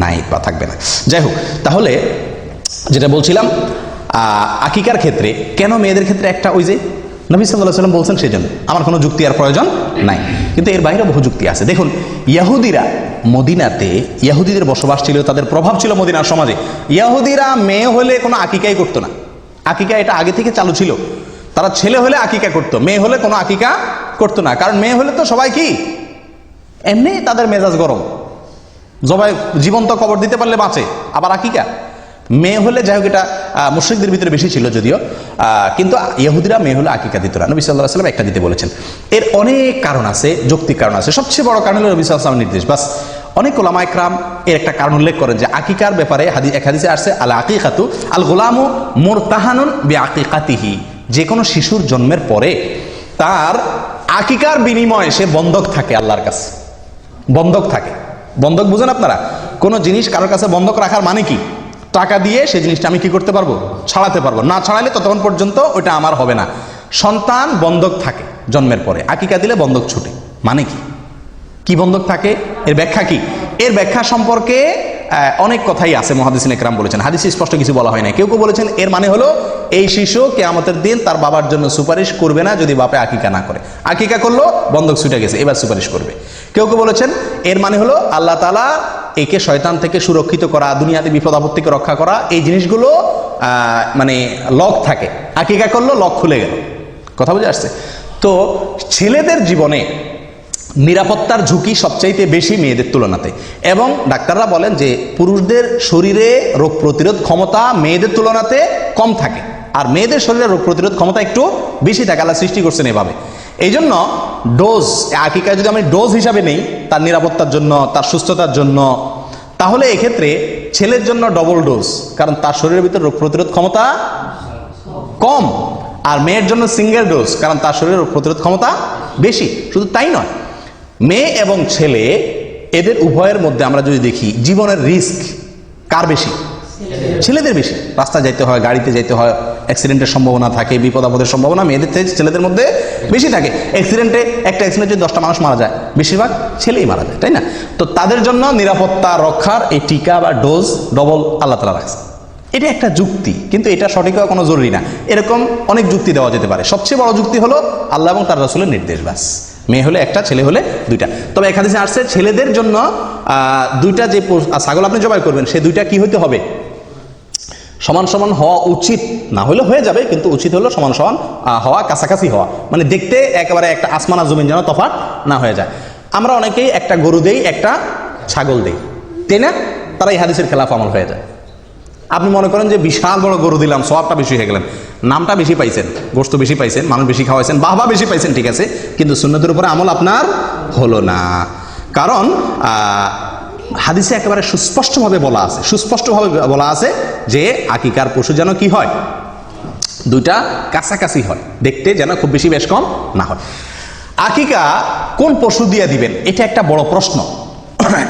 নাই বা থাকবে না। যাই হোক, তাহলে যেটা বলছিলাম, আকিকার ক্ষেত্রে কেন মেয়েদের ক্ষেত্রে একটা? ওই যে নবী সাল্লাল্লাহু আলাইহি ওয়াসাল্লাম বলছেন, সেই জন্য আমার কোনো যুক্তি আর প্রয়োজন নাই। কিন্তু এর বাইরে বহু যুক্তি আছে। দেখুন, ইহুদিরা মদিনাতে, ইহুদিদের বসবাস ছিল, তাদের প্রভাব ছিল মদিনার সমাজে। ইহুদিরা মেয়ে হলে কোনো আকিকাই করতো না। আকিকা এটা আগে থেকে চালু ছিল। তারা ছেলে হলে আকিকা করতো, মেয়ে হলে কোনো আকিকা করতো না। কারণ মেয়ে হলে তো সবাই কি, এমনি তাদের মেজাজ গরম, জবাই জীবন্ত কবর দিতে পারলে বাঁচে, আবার আকিকা মেয়ে হলে। যাই হোক, এটা মুশরিকদের ভিতরে বেশি ছিল যদিও, কিন্তু ইহুদিরা মেয়ে হলে আকিকা দিত না। নবী সাল্লাল্লাহু আলাইহি ওয়াসাল্লাম একটা দিতে বলেছেন। এর অনেক কারণ আছে, যৌক্তিক কারণ আছে। সবচেয়ে বড় কারণ হলো নবী সাল্লাল্লাহু আলাইহি ওয়াসাল্লামের নির্দেশ। বাস, অনেক উলামা ইকরাম এর একটা কারণ উল্লেখ করেন যে আকিকার ব্যাপারে এক হাদিসে আসছে, আল আকিকাতু আল গোলামু মুরতাহানুন বিআকিকাতিহি। যে কোনো শিশুর জন্মের পরে তার আকিকার বিনিময়ে সে বন্ধক থাকে আল্লাহর কাছে, বন্ধক থাকে। বন্ধক বুঝেন আপনারা? কোনো জিনিস কারোর কাছে বন্ধক রাখার মানে কি? টাকা দিয়ে সেই জিনিসটা আমি কি করতে পারবো? ছাড়াতে পারবো। না ছাড়ালে ততক্ষণ পর্যন্ত ওটা আমার হবে না। সন্তান বন্ধক থাকে জন্মের পরে, আকিকা দিলে বন্ধক ছুটে। মানে কি? কি বন্ধক থাকে? এর ব্যাখ্যা কি? এর ব্যাখ্যা সম্পর্কে অনেক কথাই আছে, মুহাদ্দিসিন ইকরাম বলেছেন, হাদিসে স্পষ্ট কিছু বলা হয় না। কেউ কেউ বলেছেন এর মানে হলো এই শিশু কিয়ামতের দিন তার বাবার জন্য সুপারিশ করবে না যদি বাপে আকিকা না করে। আকিকা করলো, বন্ধক ছুটে গেছে, এবার সুপারিশ করবে। কেউ কেউ বলেছেন এর মানে হলো আল্লাহ তাআলা একে শয়তান থেকে সুরক্ষিত করা, দুনিয়াতে বিপদ আপদ থেকে রক্ষা করা, এই জিনিসগুলো মানে লক থাকে, আকিকা করলো লক খুলে গেল। কথা বুঝে আসছে? তো ছেলেদের জীবনে নিরাপত্তার ঝুঁকি সবচাইতে বেশি মেয়েদের তুলনাতে, এবং ডাক্তাররা বলেন যে পুরুষদের শরীরে রোগ প্রতিরোধ ক্ষমতা মেয়েদের তুলনাতে কম থাকে, আর মেয়েদের শরীরে রোগ প্রতিরোধ ক্ষমতা একটু বেশি থাকে। আল্লাহ সৃষ্টি করছেন এভাবে। এই জন্য ডোজ, আকিকা যদি আমি ডোজ হিসাবে নেই তার নিরাপত্তার জন্য, তার সুস্থতার জন্য, তাহলে এক্ষেত্রে ছেলের জন্য ডবল ডোজ, কারণ তার শরীরের ভিতরে রোগ প্রতিরোধ ক্ষমতা কম, আর মেয়ের জন্য সিঙ্গেল ডোজ, কারণ তার শরীরের রোগ প্রতিরোধ ক্ষমতা বেশি। শুধু তাই নয়, মেয়ে এবং ছেলে এদের উভয়ের মধ্যে আমরা যদি দেখি জীবনের রিস্ক কার বেশি? ছেলেদের বেশি। রাস্তায় যেতে হয়, গাড়িতে যেতে হয়, অ্যাক্সিডেন্টের সম্ভাবনা থাকে, বিপদ আপদের সম্ভাবনা মেয়েদের থেকে ছেলেদের মধ্যে বেশি থাকে। অ্যাক্সিডেন্টে, একটা অ্যাক্সিডেন্টে 10টা মানুষ মারা যায়, বেশিরভাগ ছেলেই মারা যায়, তাই না? তো তাদের জন্য নিরাপত্তা রক্ষার এই টিকা বা ডোজ ডবল আল্লাহ তাআলা রাখছে। এটা একটা যুক্তি, কিন্তু এটা সঠিক হওয়া কোনো জরুরি না। এরকম অনেক যুক্তি দেওয়া যেতে পারে। সবচেয়ে বড় যুক্তি হলো আল্লাহ এবং তার রাসূলের নির্দেশ, ব্যাস। মেয়ে হলে একটা, ছেলে হলে দুইটা। তবে এক হাদিসে আসছে ছেলেদের জন্য দুইটা যে ছাগল আপনি জবাই করবেন, সে দুইটা কি হইতে হবে? সমান সমান হওয়া উচিত, না হলে হয়ে যাবে, কিন্তু উচিত হলো সমান সমান হওয়া, কাছাকাছি হওয়া, মানে দেখতে একেবারে একটা আসমান আর জমিন যেন তফাৎ না হয়ে যায়। আমরা অনেকেই একটা গরু দেই, একটা ছাগল দেই, তাই না? তারা এই হাদিসের খেলাফ আমল হয়ে যায়। আপনি মনে করেন যে বিশাল বড় গরু দিলাম, সওয়াবটা বেশি হয়ে গেলেন, নামটা বেশি পাইছেন, গোশত বেশি পাইছেন, মানুষ বেশি খাওয়াইছেন, বাহবা বেশি পাইছেন, ঠিক আছে, কিন্তু সুন্নতের উপরে আমল আপনার হলো না। কারণ হাদিসে একেবারে সুস্পষ্টভাবে বলা আছে যে আকিকার পশু যেন কি হয়? দুইটা কাছাকাছি হয়, দেখতে যেন খুব বেশি বেশ কম না হয়। আকিকা কোন পশু দিয়ে দিবেন, এটা একটা বড় প্রশ্ন,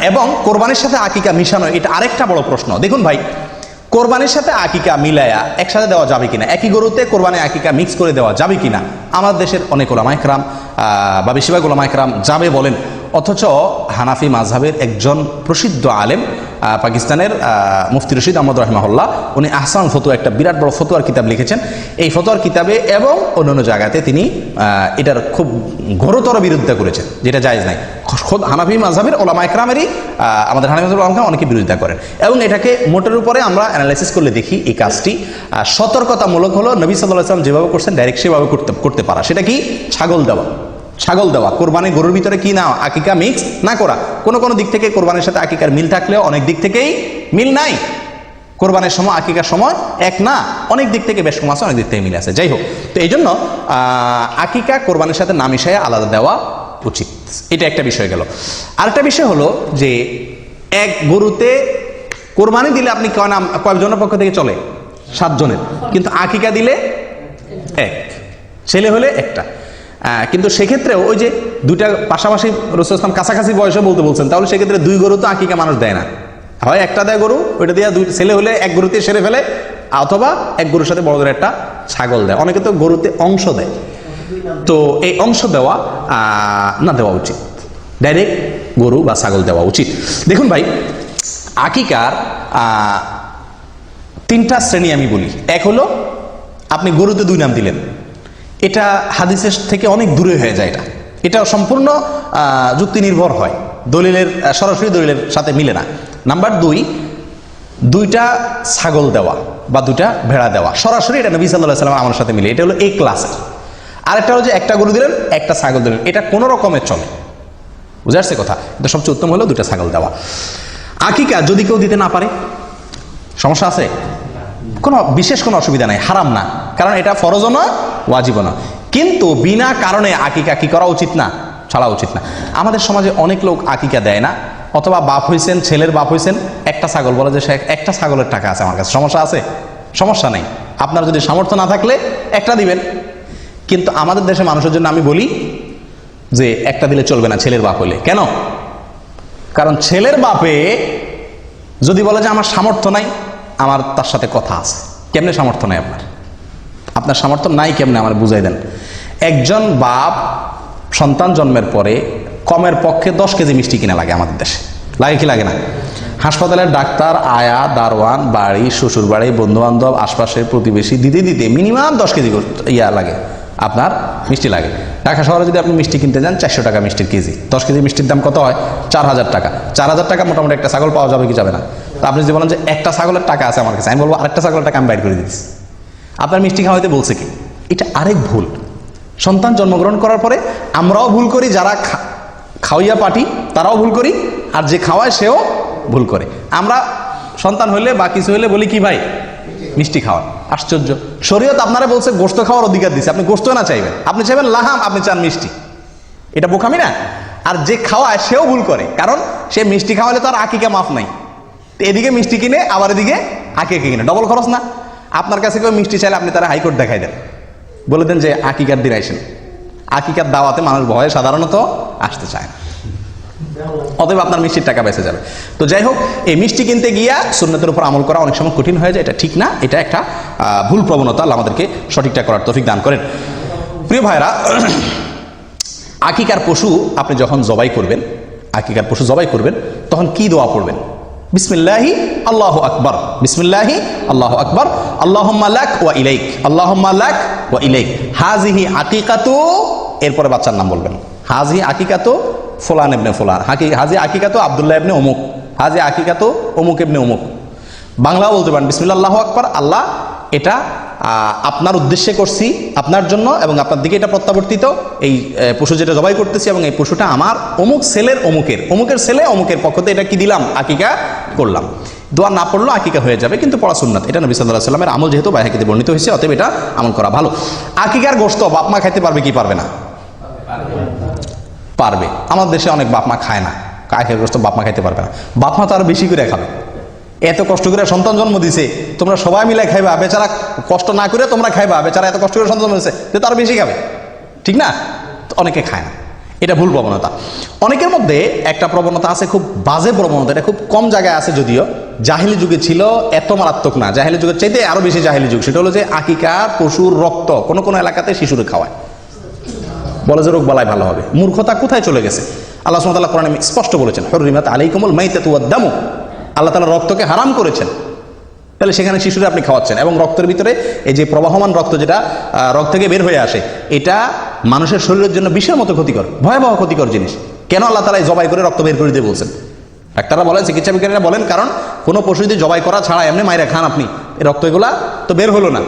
এবং কোরবানির সাথে আকিকা মিশানো এটা আরেকটা বড় প্রশ্ন। দেখুন ভাই, কোরবানির সাথে আকিকা মিলায়া একসাথে দেওয়া যাবে কিনা, একই গরুতে কোরবানি আকিকা মিক্স করে দেওয়া যাবে কিনা, আমাদের দেশের অনেক ওলামা ইকরাম বা বেশিরভাগ ওলামা ইকরাম যাবে বলেন, অথচ হানাফি মাযহাবের একজন প্রসিদ্ধ আলেম পাকিস্তানের মুফতি রশিদ আহমদ রাহিমাহুল্লাহ, উনি আহসান ফতোয়া, একটা বিরাট বড় ফতোয়ার কিতাব লিখেছেন। এই ফতোয়ার কিতাবে এবং অন্যান্য জায়গাতে তিনি এটার খুব ঘোরতর বিরোধিতা করেছেন, যেটা জায়েজ নাই। খোদ হানাফি মাযহাবের ওলামা ইকরামেরই, আমাদের হানাফি মাযহাবের ওলামা অনেকে বিরোধিতা করেন, এবং এটাকে মোটের উপরে আমরা অ্যানালাইসিস করলে দেখি এই কাজটি সতর্কতামূলক হলো। নবী সাল্লাল্লাহু আলাইহি ওয়াসাল্লাম যেভাবে করছেন ডাইরেক্ট সেভাবে করতে পারা। সেটা কি? ছাগল দেওয়া, কোরবানির গরুর ভিতরে কি না আকিকা মিক্স না করা। কোনো দিক থেকে কোরবানির সাথে আকিকার মিল থাকলেও অনেক দিক থেকেই মিল নাই। কোরবানির সময় আকিকার সময় এক না, অনেক দিক থেকে বেশ কম আছে, অনেক দিক থেকে মিল আছে। যাই হোক, তো এই জন্য আকিকা কোরবানির সাথে না মিশায় আলাদা দেওয়া উচিত। এটা একটা বিষয় গেল। আরেকটা বিষয় হলো যে এক গরুতে কোরবানি দিলে আপনি কয়জনের পক্ষ থেকে চলে? 7 জনের, কিন্তু আকিকা দিলে এক, ছেলে হলে একটা। কিন্তু সেক্ষেত্রেও ওই যে দুইটা পাশাপাশি রাসূল ইসলাম কাছাকাছি বয়সে বলতে বলছেন, তাহলে সেক্ষেত্রে 2 গরু তো আকিকা মানুষ দেয় না, হয় একটা দেয় গরু, ওইটা দিয়ে ছেলে হলে এক গরুতে সেরে ফেলে, অথবা এক গরুর সাথে বড় ধরে একটা ছাগল দেয়। অনেকে তো গরুতে অংশ দেয়, তো এই অংশ দেওয়া না দেওয়া উচিত, ডাইরেক্ট গরু বা ছাগল দেওয়া উচিত। দেখুন ভাই, আকিকার 3টা শ্রেণী আমি বলি। এক হলো আপনি গরুতে 2 নাম দিলেন, এটা হাদিসের থেকে অনেক দূরে হয়ে যায়। এটা সম্পূর্ণ যুক্তি নির্ভর হয়, দলিলের সরাসরি দলিলের সাথে মিলে না। নাম্বার 2, 2টা ছাগল দেওয়া বা 2টা ভেড়া দেওয়া সরাসরি, এটা নবী সাল্লাল্লাহু আলাইহি ওয়াসাল্লাম আমার সাথে মিলে, এটা হলো এই ক্লাসের। আরেকটা হলো যে একটা গরু দিলেন, একটা ছাগল দিলেন, এটা কোনো রকমের চলে। বুঝে আসছে কথা? এটা সবচেয়ে উত্তম হলো 2টা ছাগল দেওয়া। আকিকা যদি কেউ দিতে না পারে, সমস্যা আছে? বিশেষ কোনো অসুবিধা নাই, হারাম না, কারণ এটা ফরজও নয়, ওয়াজিবও না। কিন্তু বিনা কারণে আকিকা কি করা উচিত না? ছাড়া উচিত না। আমাদের সমাজে অনেক লোক আকিকা দেয় না, অথবা বাপ হয়েছেন, ছেলের বাপ হয়েছেন, একটা ছাগল বলে যে একটা ছাগলের টাকা আছে আমার কাছে, সমস্যা আছে? সমস্যা নেই, আপনার যদি সামর্থ্য না থাকলে একটা দিবেন। কিন্তু আমাদের দেশে মানুষের জন্য আমি বলি যে একটা দিলে চলবে না ছেলের বাপ হইলে। কেন? কারণ ছেলের বাপে যদি বলে যে আমার সামর্থ্য নাই, আমার তার সাথে কথা আছে। কেমনে সামর্থ্য নাই আপনার সামর্থ্য নাই কেমনে আমার বুঝাই দেন। একজন বাপ সন্তান জন্মের পরে কমের পক্ষে 10 কেজি মিষ্টি কিনা লাগে আমাদের দেশে, লাগে কি লাগে না? হাসপাতালের ডাক্তার, আয়া, দারোয়ান, বাড়ি, শ্বশুর বাড়ি, বন্ধু বান্ধব, আশপাশের প্রতিবেশী দিতে দিতে মিনিমাম 10 কেজি লাগে, আপনার মিষ্টি লাগে। ঢাকা শহরে যদি আপনি মিষ্টি কিনতে যান 400 টাকা মিষ্টির কেজি। 10 কেজি মিষ্টির দাম কত হয়? 4000 টাকা। 4000 টাকা মোটামুটি একটা ছাগল পাওয়া যাবে কি যাবে না? তো আপনি যদি বলেন যে একটা ছাগলের টাকা আছে আমার কাছে, আমি বলবো আরেকটা ছাগলের টাকা আমি বাইর করে দিচ্ছি। আপনার মিষ্টি খাওয়াইতে বলছে কি? এটা আরেক ভুল। সন্তান জন্মগ্রহণ করার পরে আমরাও ভুল করি, যারা খাওয়াইয়া পাঠি তারাও ভুল করি, আর যে খাওয়ায় সেও ভুল করে। আমরা সন্তান হইলে বা কিছু হইলে বলি কি ভাই মিষ্টি খাওয়া। আশ্চর্য, শরীয়ত আপনারা বলছে গোশত খাওয়ার অধিকার দিচ্ছে, আপনি গোশত না চাইবেন, আপনি চাইবেন লাহাম, আপনি চান মিষ্টি। এটা বোকামি না? আর যে খাওয়ায় সেও ভুল করে, কারণ সে মিষ্টি খাওয়ালে তো আর আকিকা মাফ নাই। এদিকে মিষ্টি কিনে আবার এদিকে আকিকা কিনে, ডবল খরচ না? আপনার কাছে কেউ মিষ্টি চাইলে আপনি তারা হাইকোর্ট দেখাই দেন, বলে দেন যে আকিকার দিন আইসেন। আকিকার দাওয়াতে মানুষ ভয়ে সাধারণত আসতে চায় না, অতএব আপনার মিষ্টির টাকা বেঁচে যাবে। তো যাই হোক, এই মিষ্টি কিনতে গিয়া সুন্নতের উপর আমল করা অনেক সময় কঠিন হয়ে যায়, এটা ঠিক না, এটা একটা ভুল প্রবণতা। আল্লাহ আমাদেরকে সঠিকটা করার তৌফিক দান করেন। প্রিয় ভাইরা, আকিকার পশু আপনি যখন জবাই করবেন, আকিকার পশু জবাই করবেন, তখন কি দোয়া পড়বেন? বিসমিল্লাহি আল্লাহু আকবার, বিসমিল্লাহি আল্লাহু আকবার, আল্লাহুম্মা লাক ওয়া ইলাইক, আল্লাহুম্মা লাক ওয়া ইলাইক, হাযিহি আকিকাতু, এরপরে বাচ্চার নাম বলবেন, হাযিহি আকিকাতু ফুলান ইবনে ফুলান, হাজি আকিকাতু আব্দুল্লাহ ইবনে অমুক, হাজি আকিকাতু অমুক ইবনে অমুক। বাংলাও বলতে পারেন বিসমিল্লাহ আল্লাহু আকবার, আল্লাহ এটা আপনার উদ্দেশ্যে করছি, আপনার জন্য, এবং আপনার দিকে এটা প্রত্যাবর্তিত, এই পশু যেটা জবাই করতেছি, এবং এই পশুটা আমার অমুক ছেলের অমুকের, অমুকের ছেলে অমুকের পক্ষতে এটা কি দিলাম, আকিকা করলাম। দোয়া না পড়লেও আকিকা হয়ে যাবে, কিন্তু পড়া সুন্নাত। এটা নবী সাল্লাল্লাহু আলাইহি ওয়াসাল্লামের আমল, যেহেতু বাইহাকিতে বর্ণিত হয়েছে, অতএব এটা আমল করা ভালো। আকিকার গোশত বাপ মা খাইতে পারবে কি পারবে না? পারবে। আমাদের দেশে অনেক বাপ মা খায় না, আকিকার গোশত বাপ মা খাইতে পারবে না। বাপ মা তো আরো বেশি করে খাবে, এত কষ্ট করে সন্তান জন্ম দিছে, তোমরা সবাই মিলে খাইবা, বেচারা কষ্ট না করে তোমরা খাইবা, বেচারা এত কষ্ট করে সন্তান জন্ম দিছে, তো তার বেশি খাবে, ঠিক না? অনেকে খায় না, এটা ভুল প্রবণতা। অনেকের মধ্যে একটা প্রবণতা আছে, খুব বাজে প্রবণতা, এটা খুব কম জায়গায় আছে যদিও, জাহিলি যুগে ছিল, এত মারাত্মক না, জাহিলি যুগের চাইতে আরো বেশি জাহিলি যুগ। সেটা হলো যে আকিকার পশুর রক্ত কোনো কোনো এলাকাতে শিশুরে খাওয়ায়, বলে যে রোগ বালাই ভালো হবে। মূর্খতা কোথায় চলে গেছে? আল্লাহ সুবহানাহু ওয়া তাআলা কোরআনে স্পষ্ট বলেছেন, হুররিমাত আলাইকুমুল মাইতাতু ওয়াদ দামু, আল্লাহ তাআলা রক্তকে হারাম করেছেন। তাহলে সেখানে শিশুরা আপনি খাওয়াচ্ছেন, এবং রক্তের ভিতরে এই যে প্রবাহমান রক্ত যেটা রক্ত থেকে বের হয়ে আসে, এটা মানুষের শরীরের জন্য বিষের মতো ক্ষতিকর, ভয়াবহ ক্ষতিকর জিনিস। কেন আল্লাহ তাআলা জবাই করে রক্ত বের করে দিয়ে বলছেন? ডাক্তাররা বলেন, চিকিৎসা বিজ্ঞানীরা বলেন, কারণ কোনো পশু যদি জবাই করা ছাড়া এমনি মাইরা খান আপনি, এই রক্ত এগুলা তো বের হলো না,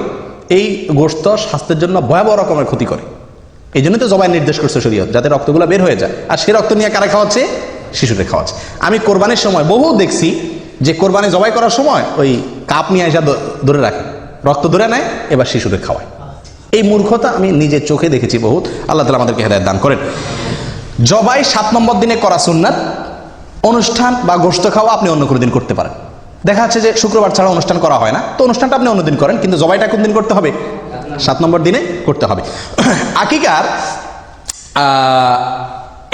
এই গোশত স্বাস্থ্যের জন্য ভয়াবহ রকমের ক্ষতি করে। এই জন্য তো জবাই নির্দেশ করছে শরীয়ত, যাতে রক্তগুলো বের হয়ে যায়। আর সে রক্ত নিয়ে কারা খাওয়াচ্ছে? শিশুদের খাওয়াচ্ছে। আমি কোরবানির সময় বহু দেখছি যে কোরবানি জবাই করার সময় ওই কাপ নিয়ে আসা ধরে রাখে, রক্ত ধরে নেয়, এবার শিশুদের খাওয়ায়। এই মূর্খতা আমি নিজের চোখে দেখেছি বহুত। আল্লাহ তাআলা আমাদেরকে হেদায়েত দান করেন। জবাই 7 নম্বর দিনে করা সুন্নাত। অনুষ্ঠান বা গোশত খাওয়া আপনি অন্য কোনো দিন করতে পারেন। দেখা যাচ্ছে যে শুক্রবার ছাড়া অনুষ্ঠান করা হয় না, তো অনুষ্ঠানটা আপনি অন্যদিন করেন, কিন্তু জবাইটা কোন দিন করতে হবে? 7 নম্বর দিনে করতে হবে। আকিকার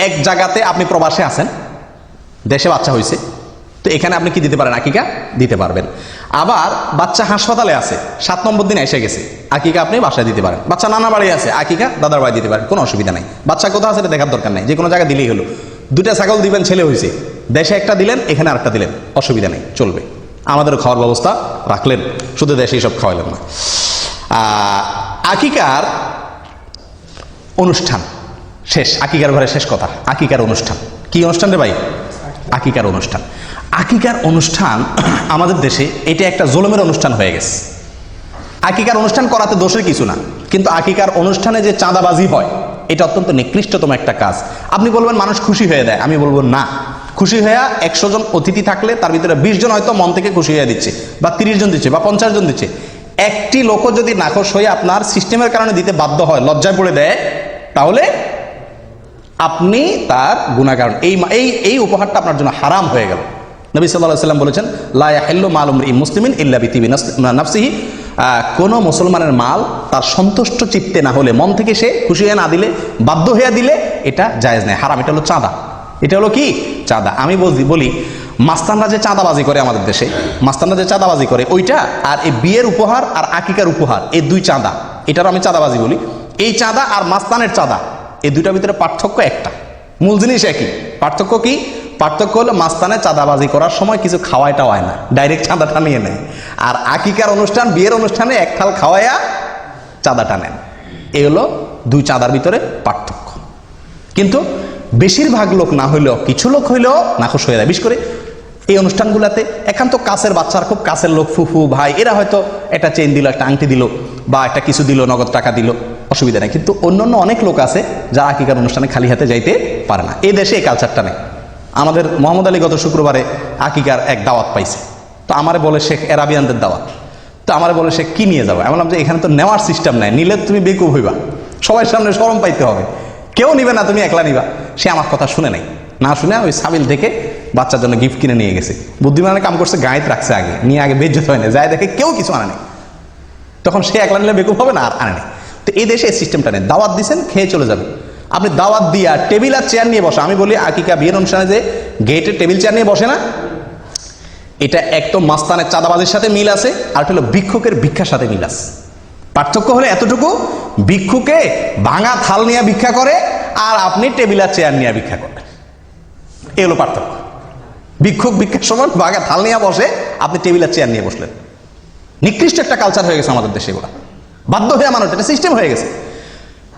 এক জায়গাতে আপনি প্রবাসে আছেন, দেশে বাচ্চা হয়েছে, তো এখানে আপনি কি দিতে পারেন? আকিকা দিতে পারবেন। আবার বাচ্চা হাসপাতালে আছে, 7 নম্বর দিন এসে গেছে, আকিকা আপনি বাসায় দিতে পারেন। বাচ্চা নানা বাড়ি আছে, আকিকা দাদার বাড়ি দিতে পারেন, কোনো অসুবিধা নাই। বাচ্চা কোথাও আছে দেখার দরকার নাই, যে কোনো জায়গায় দিলেই হলো। 2টা ছাগল দিবেন, ছেলে হয়েছে, দেশে একটা দিলেন, এখানে আরেকটা দিলেন, অসুবিধা নেই, চলবে। আমাদেরও খাওয়ার ব্যবস্থা রাখলেন, শুধু দেশেই সব খাওয়াইলেন না। আকিকার অনুষ্ঠান শেষ, আকিকার ঘরে শেষ কথা, আকিকার অনুষ্ঠান। কি অনুষ্ঠান রে ভাই? আকিকার অনুষ্ঠান। আকিকার অনুষ্ঠান আমাদের দেশে এটা একটা জুলুমের অনুষ্ঠান হয়ে গেছে। আকিকার অনুষ্ঠান করাতে দোষের কিছু না, কিন্তু আকিকার অনুষ্ঠানে যে চাঁদাবাজি হয়, এটা অত্যন্ত নিকৃষ্টতম একটা কাজ। আপনি বলবেন মানুষ খুশি হয়ে দেয়, আমি বলবো না। খুশি হয়ে 100 জন অতিথি থাকলে তার ভিতরে 20 জন হয়তো মন থেকে খুশি হয়ে দিচ্ছে, বা 30 জন দিচ্ছে, বা 50 জন দিচ্ছে। একটি লোক যদি নাখোশ হয়ে আপনার সিস্টেমের কারণে দিতে বাধ্য হয়, লজ্জায় পড়ে দেয়, তাহলে আপনি তার গুনাহগার। এই উপহারটা আপনার জন্য হারাম হয়ে গেল। নবী সাল্লাল্লাহু আলাইহি ওয়াসাল্লাম বলেছেন, লা ইয়াহিল্লু মালু ইমরিইন মুসলিমিন ইল্লা বিতিবি নাফসিহি, কোন মুসলমানের মাল তার সন্তুষ্ট চিত্তে না হলে, মন থেকে সে খুশি হয়ে না দিলে, বাধ্য হয়ে দিলে, এটা জায়েজ নেই, হারাম। এটা হলো চাঁদা। এটা হলো কি? চাঁদা। আমি বলি মাস্তানরা যে চাঁদাবাজি করে আমাদের দেশে, মাস্তানরা যে চাঁদাবাজি করে, ওইটা আর এই বিয়ের উপহার আর আকিকার উপহার, এই 2 চাঁদা, এটারও আমি চাঁদাবাজি বলি। এই চাঁদা আর মাস্তানের চাঁদা, এই 2টার ভিতরে পার্থক্য একটা, মূল জিনিস একই। পার্থক্য কি? পার্থক্য হলো মাস্তানে চাঁদাবাজি করার সময় কিছু খাওয়াইটা হয় না, ডাইরেক্ট চাঁদাটা নিয়ে নেয়। আর আকিকার অনুষ্ঠান, বিয়ের অনুষ্ঠানে এক থাল খাওয়াইয়া চাঁদাটা নেন। এই হলো দুই চাঁদার ভিতরে পার্থক্য। কিন্তু বেশিরভাগ লোক না হইলেও কিছু লোক হইলেও নাখোশ হয়ে যায়। বিশেষ করে এই অনুষ্ঠানগুলোতে একান্ত কাছের বাচ্চার, খুব কাছের লোক, ফুফু ভাই, এরা হয়তো একটা চেইন দিল, একটা আংটি দিল, বা একটা কিছু দিল, নগদ টাকা দিল, অসুবিধা নেই। কিন্তু অন্যান্য অনেক লোক আছে যারা আকিকার অনুষ্ঠানে খালি হাতে যাইতে পারে না। এই দেশে এই কালচারটা নেই। আমাদের মোহাম্মদ আলী গত শুক্রবারে আকিকার এক দাওয়াত পাইছে, তো আমারে বলে শেখ এরাবিয়ানদের দাওয়াত, তো আমারে বলে সে কি নিয়ে যাবো। আমি বললাম যে এখানে তো নেওয়ার সিস্টেম নাই, নিলে তুমি বেকুব হইবা, সবার সামনে শরম পাইতে হবে, কেউ নিবে না, তুমি একলা নিবা। সে আমার কথা শুনে নাই, না শুনে ওই সাবিল থেকে বাচ্চার জন্য গিফট কিনে নিয়ে গেছে। বুদ্ধিমানের কাম করছে, গাঁয়েত রাখছে আগে, নিয়ে আগে বেজ্জত হয় না, যায় দেখে কেউ কিছু আনে নেই, তখন সে একলা নিলে বেকুব হবে না, আর আনে নেই। তো এই দেশে এই সিস্টেমটা নেই। দাওয়াত দিচ্ছেন, খেয়ে চলে যাবে। আপনি দাওয়াত দিয়া টেবিল আর চেয়ার নিয়ে বসা, আমি বলি আকিকা বিয়ের অনুষ্ঠানে যে গেটে টেবিল চেয়ার নিয়ে বসে না, এটা একদম মাস্তানের চাঁদাবাজির সাথে মিল আছে, আর হলো ভিক্ষুকের ভিক্ষার সাথে মিল আছে। পার্থক্য হলে এতটুকু, ভিক্ষুকে ভাঙা থাল নিয়ে ভিক্ষা করে, আর আপনি টেবিল আর চেয়ার নিয়ে ভিক্ষা করেন, এই হলো পার্থক্য। ভিক্ষুক ভিক্ষার সময় ভাঙা থাল নিয়ে বসে, আপনি টেবিল আর চেয়ার নিয়ে বসলেন। নিকৃষ্ট একটা কালচার হয়ে গেছে আমাদের দেশে, এগুলো বাধ্য হয়ে মানুষ, এটা সিস্টেম হয়ে গেছে।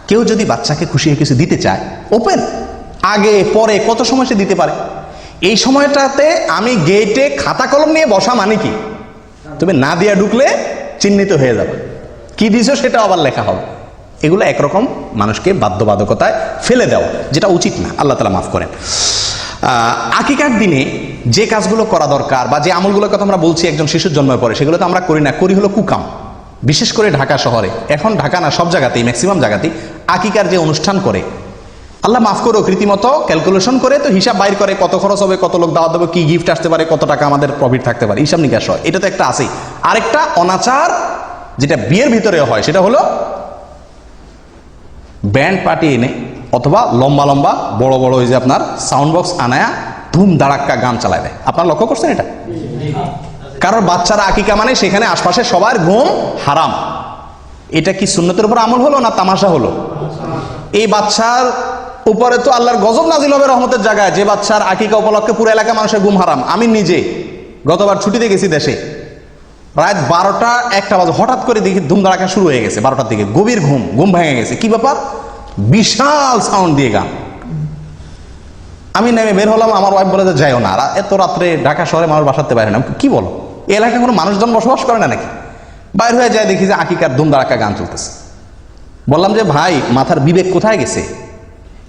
কেউ যদি বাচ্চাকে খুশি হয়ে কিছু দিতে চায়, ওপেন, আগে পরে কত সময় সে দিতে পারে। এই সময়টাতে আমি গেটে খাতা কলম নিয়ে বসা মানে কি, তুমি না দিয়া ঢুকলে চিহ্নিত হয়ে যাবে, কি দিছো সেটা আবার লেখা হবে। এগুলো একরকম মানুষকে বাধ্যবাধকতায় ফেলে দেওয়া, যেটা উচিত না, আল্লাহ তাআলা মাফ করেন। আকিকার দিনে যে কাজগুলো করা দরকার বা যে আমলগুলোর কথা আমরা বলছি একজন শিশুর জন্মের পরে, সেগুলো তো আমরা করি না, করি হলো কুকাম। বিশেষ করে ঢাকা শহরে, এখন ঢাকা না সব জায়গাতেই, ম্যাক্সিমাম জায়গাতেই আকিকার যে অনুষ্ঠান করে, আল্লাহ মাফ করুক, রীতিমতো ক্যালকুলেশন করে তো হিসাব বাইর করে, কত খরচ হবে, কত লোক দাওয়াত দেবে, কি গিফট আসতে পারে, কত টাকা আমাদের প্রফিট থাকতে পারে, হিসাব নিকাশ হয়। এটা তো একটা আছেই। আরেকটা অনাচার যেটা বিয়ের ভিতরে হয়, সেটা হলো ব্যান্ড পার্টি এনে অথবা লম্বা লম্বা বড় বড় ওই যে আপনার সাউন্ড বক্স আনায়া ধুম ধাড়াক্কা গান চালায় দেয়। আপনারা লক্ষ্য করছেন এটা? কারোর বাচ্চারা আকিকা মানে সেখানে আশপাশে সবার ঘুম হারাম। এটা কি সুন্নতের উপর আমল হলো না তামাশা হলো? এই বাচ্চার উপরে তো আল্লাহর গজব নাজিল হবে রহমতের জায়গায়, যে বাচ্চার আকিকা উপলক্ষে পুরো এলাকা মানুষের ঘুম হারাম। আমি নিজে গতবার ছুটিতে গেছি দেশে, রাত 12টা 1টা বাজে হঠাৎ করে দেখি ধুম ধাড়াক্কা শুরু হয়ে গেছে। 12টার দিকে গভীর ঘুম ভেঙে গেছে। কি ব্যাপার? বিশাল সাউন্ড দিয়ে গান। আমি নেমে বের হলাম, আমার ওয়াইফ বলে যে যাইও না, এত রাত্রে ঢাকা শহরে মানুষ বাসাতে পারে না। কি বলো, এই এলাকায় কোনো মানুষজন বসবাস করে না নাকি? বাইর হয়ে যায়, দেখি যে আকিকার ধুম ধাড়াক্কা গান চলতেছে। বললাম যে ভাই, মাথার বিবেক কোথায় গেছে?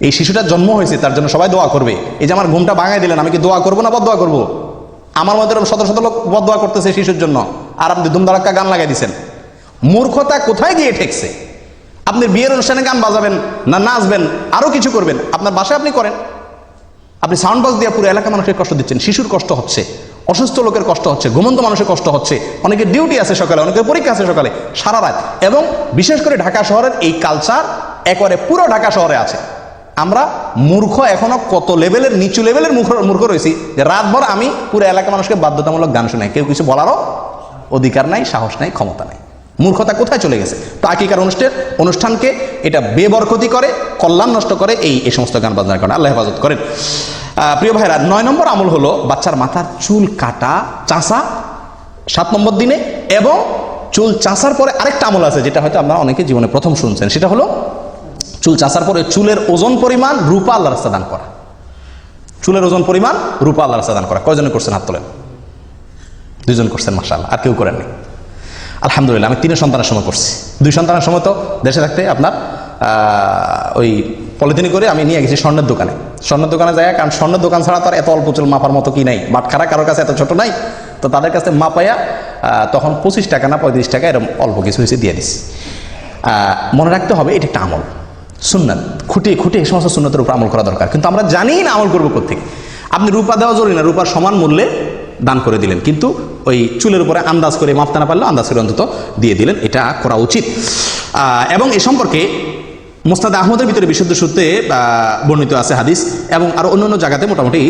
এই শিশুটার জন্ম হয়েছে, তার জন্য সবাই দোয়া করবে। এই যে আমার ঘুমটা ভাঙাই দিলেন, আমি কি দোয়া করবো না বদদোয়া করবো? আমার মধ্যে শত শত লোক বদদোয়া করতেছে শিশুর জন্য, আর আপনি ধুম ধাড়াক্কা গান লাগাই দিচ্ছেন। মূর্খতা কোথায় গিয়ে ঠেকছে? আপনি বিয়ের অনুষ্ঠানে গান বাজাবেন না, নাচবেন, আরো কিছু করবেন, আপনার বাসায় আপনি করেন। আপনি সাউন্ড বক্স দিয়ে পুরো এলাকা মানুষের কষ্ট দিচ্ছেন। শিশুর কষ্ট হচ্ছে, অসুস্থ লোকের কষ্ট হচ্ছে, ঘুমন্ত মানুষের কষ্ট হচ্ছে, অনেকের ডিউটি আছে সকালে, অনেকের পরীক্ষা আছে সকালে, সারা রাত। এবং বিশেষ করে ঢাকা শহরের এই কালচার একবারে পুরো ঢাকা শহরে আছে। আমরা মূর্খ, এখনো কত লেভেলের নিচু লেভেলের মূর্খ রয়েছি যে রাতভর আমি পুরো এলাকা মানুষকে বাধ্যতামূলক গান শোনাই, কেউ কিছু বলারও অধিকার নাই, সাহস নাই, ক্ষমতা নাই। মূর্খতা কোথায় চলে গেছে? তো আকিকার অনুষ্ঠানকে এটা বেবরকতি করে, কল্যাণ নষ্ট করে এই সমস্ত গান বাজনার কারণে। আল্লাহ হেফাজত করেন। প্রিয় ভাইরা, 9 নম্বর আমল হলো বাচ্চার মাথার চুল কাটা, চাঁচা 7 নম্বর দিনে। এবং চুল চাঁচার পরে আরেকটা আমল আছে, যেটা হয়তো আপনারা অনেকে জীবনে প্রথম শুনছেন। সেটা হলো চুল চাঁচার পরে চুলের ওজন পরিমাণ রূপা আল্লাহর রাস্তায় দান করা। চুলের ওজন পরিমাণ রূপা আল্লাহর রাস্তায় দান করা। কয়জনে করছেন হাত তোলেন? 2 জন করছেন, মাশাআল্লাহ। আর কেউ করেননি? আলহামদুলিল্লাহ। আমি 3 সন্তানের সময় করছি। 2 সন্তানের সময় তো দেশে থাকতে আপনার ওই পলিথিনে করে আমি নিয়ে গেছি স্বর্ণের দোকানে যায়, কারণ স্বর্ণের দোকান ছাড়া তার এত অল্প চুল মাপার মতো কি নাই, বাটখারা কারোর কাছে এত ছোট নাই, তো তাদের কাছে মাপাইয়া তখন 25 টাকা না 35 টাকা এরকম অল্প কিছু হয়েছে দিয়ে দিছি। মনে রাখতে হবে এটা একটা আমল, সুন্নাত। খুঁটিয়ে এই সমস্ত সুন্নতের উপর আমল করা দরকার, কিন্তু আমরা জানি না আমল করবো কোথেকে। আপনি রূপা দেওয়া জরুরি না, রূপার সমান মূল্যে দান করে দিলেন, কিন্তু ওই চুলের উপরে আন্দাজ করে, মাপতে না পারলেও আন্দাজ করে অন্তত দিয়ে দিলেন, এটা করা উচিত। এবং এ সম্পর্কে মুসনাদ আহমদের ভিতরে বিশুদ্ধ সূত্রে বর্ণিত আছে হাদিস, এবং আরো অন্যান্য জায়গাতে মোটামুটি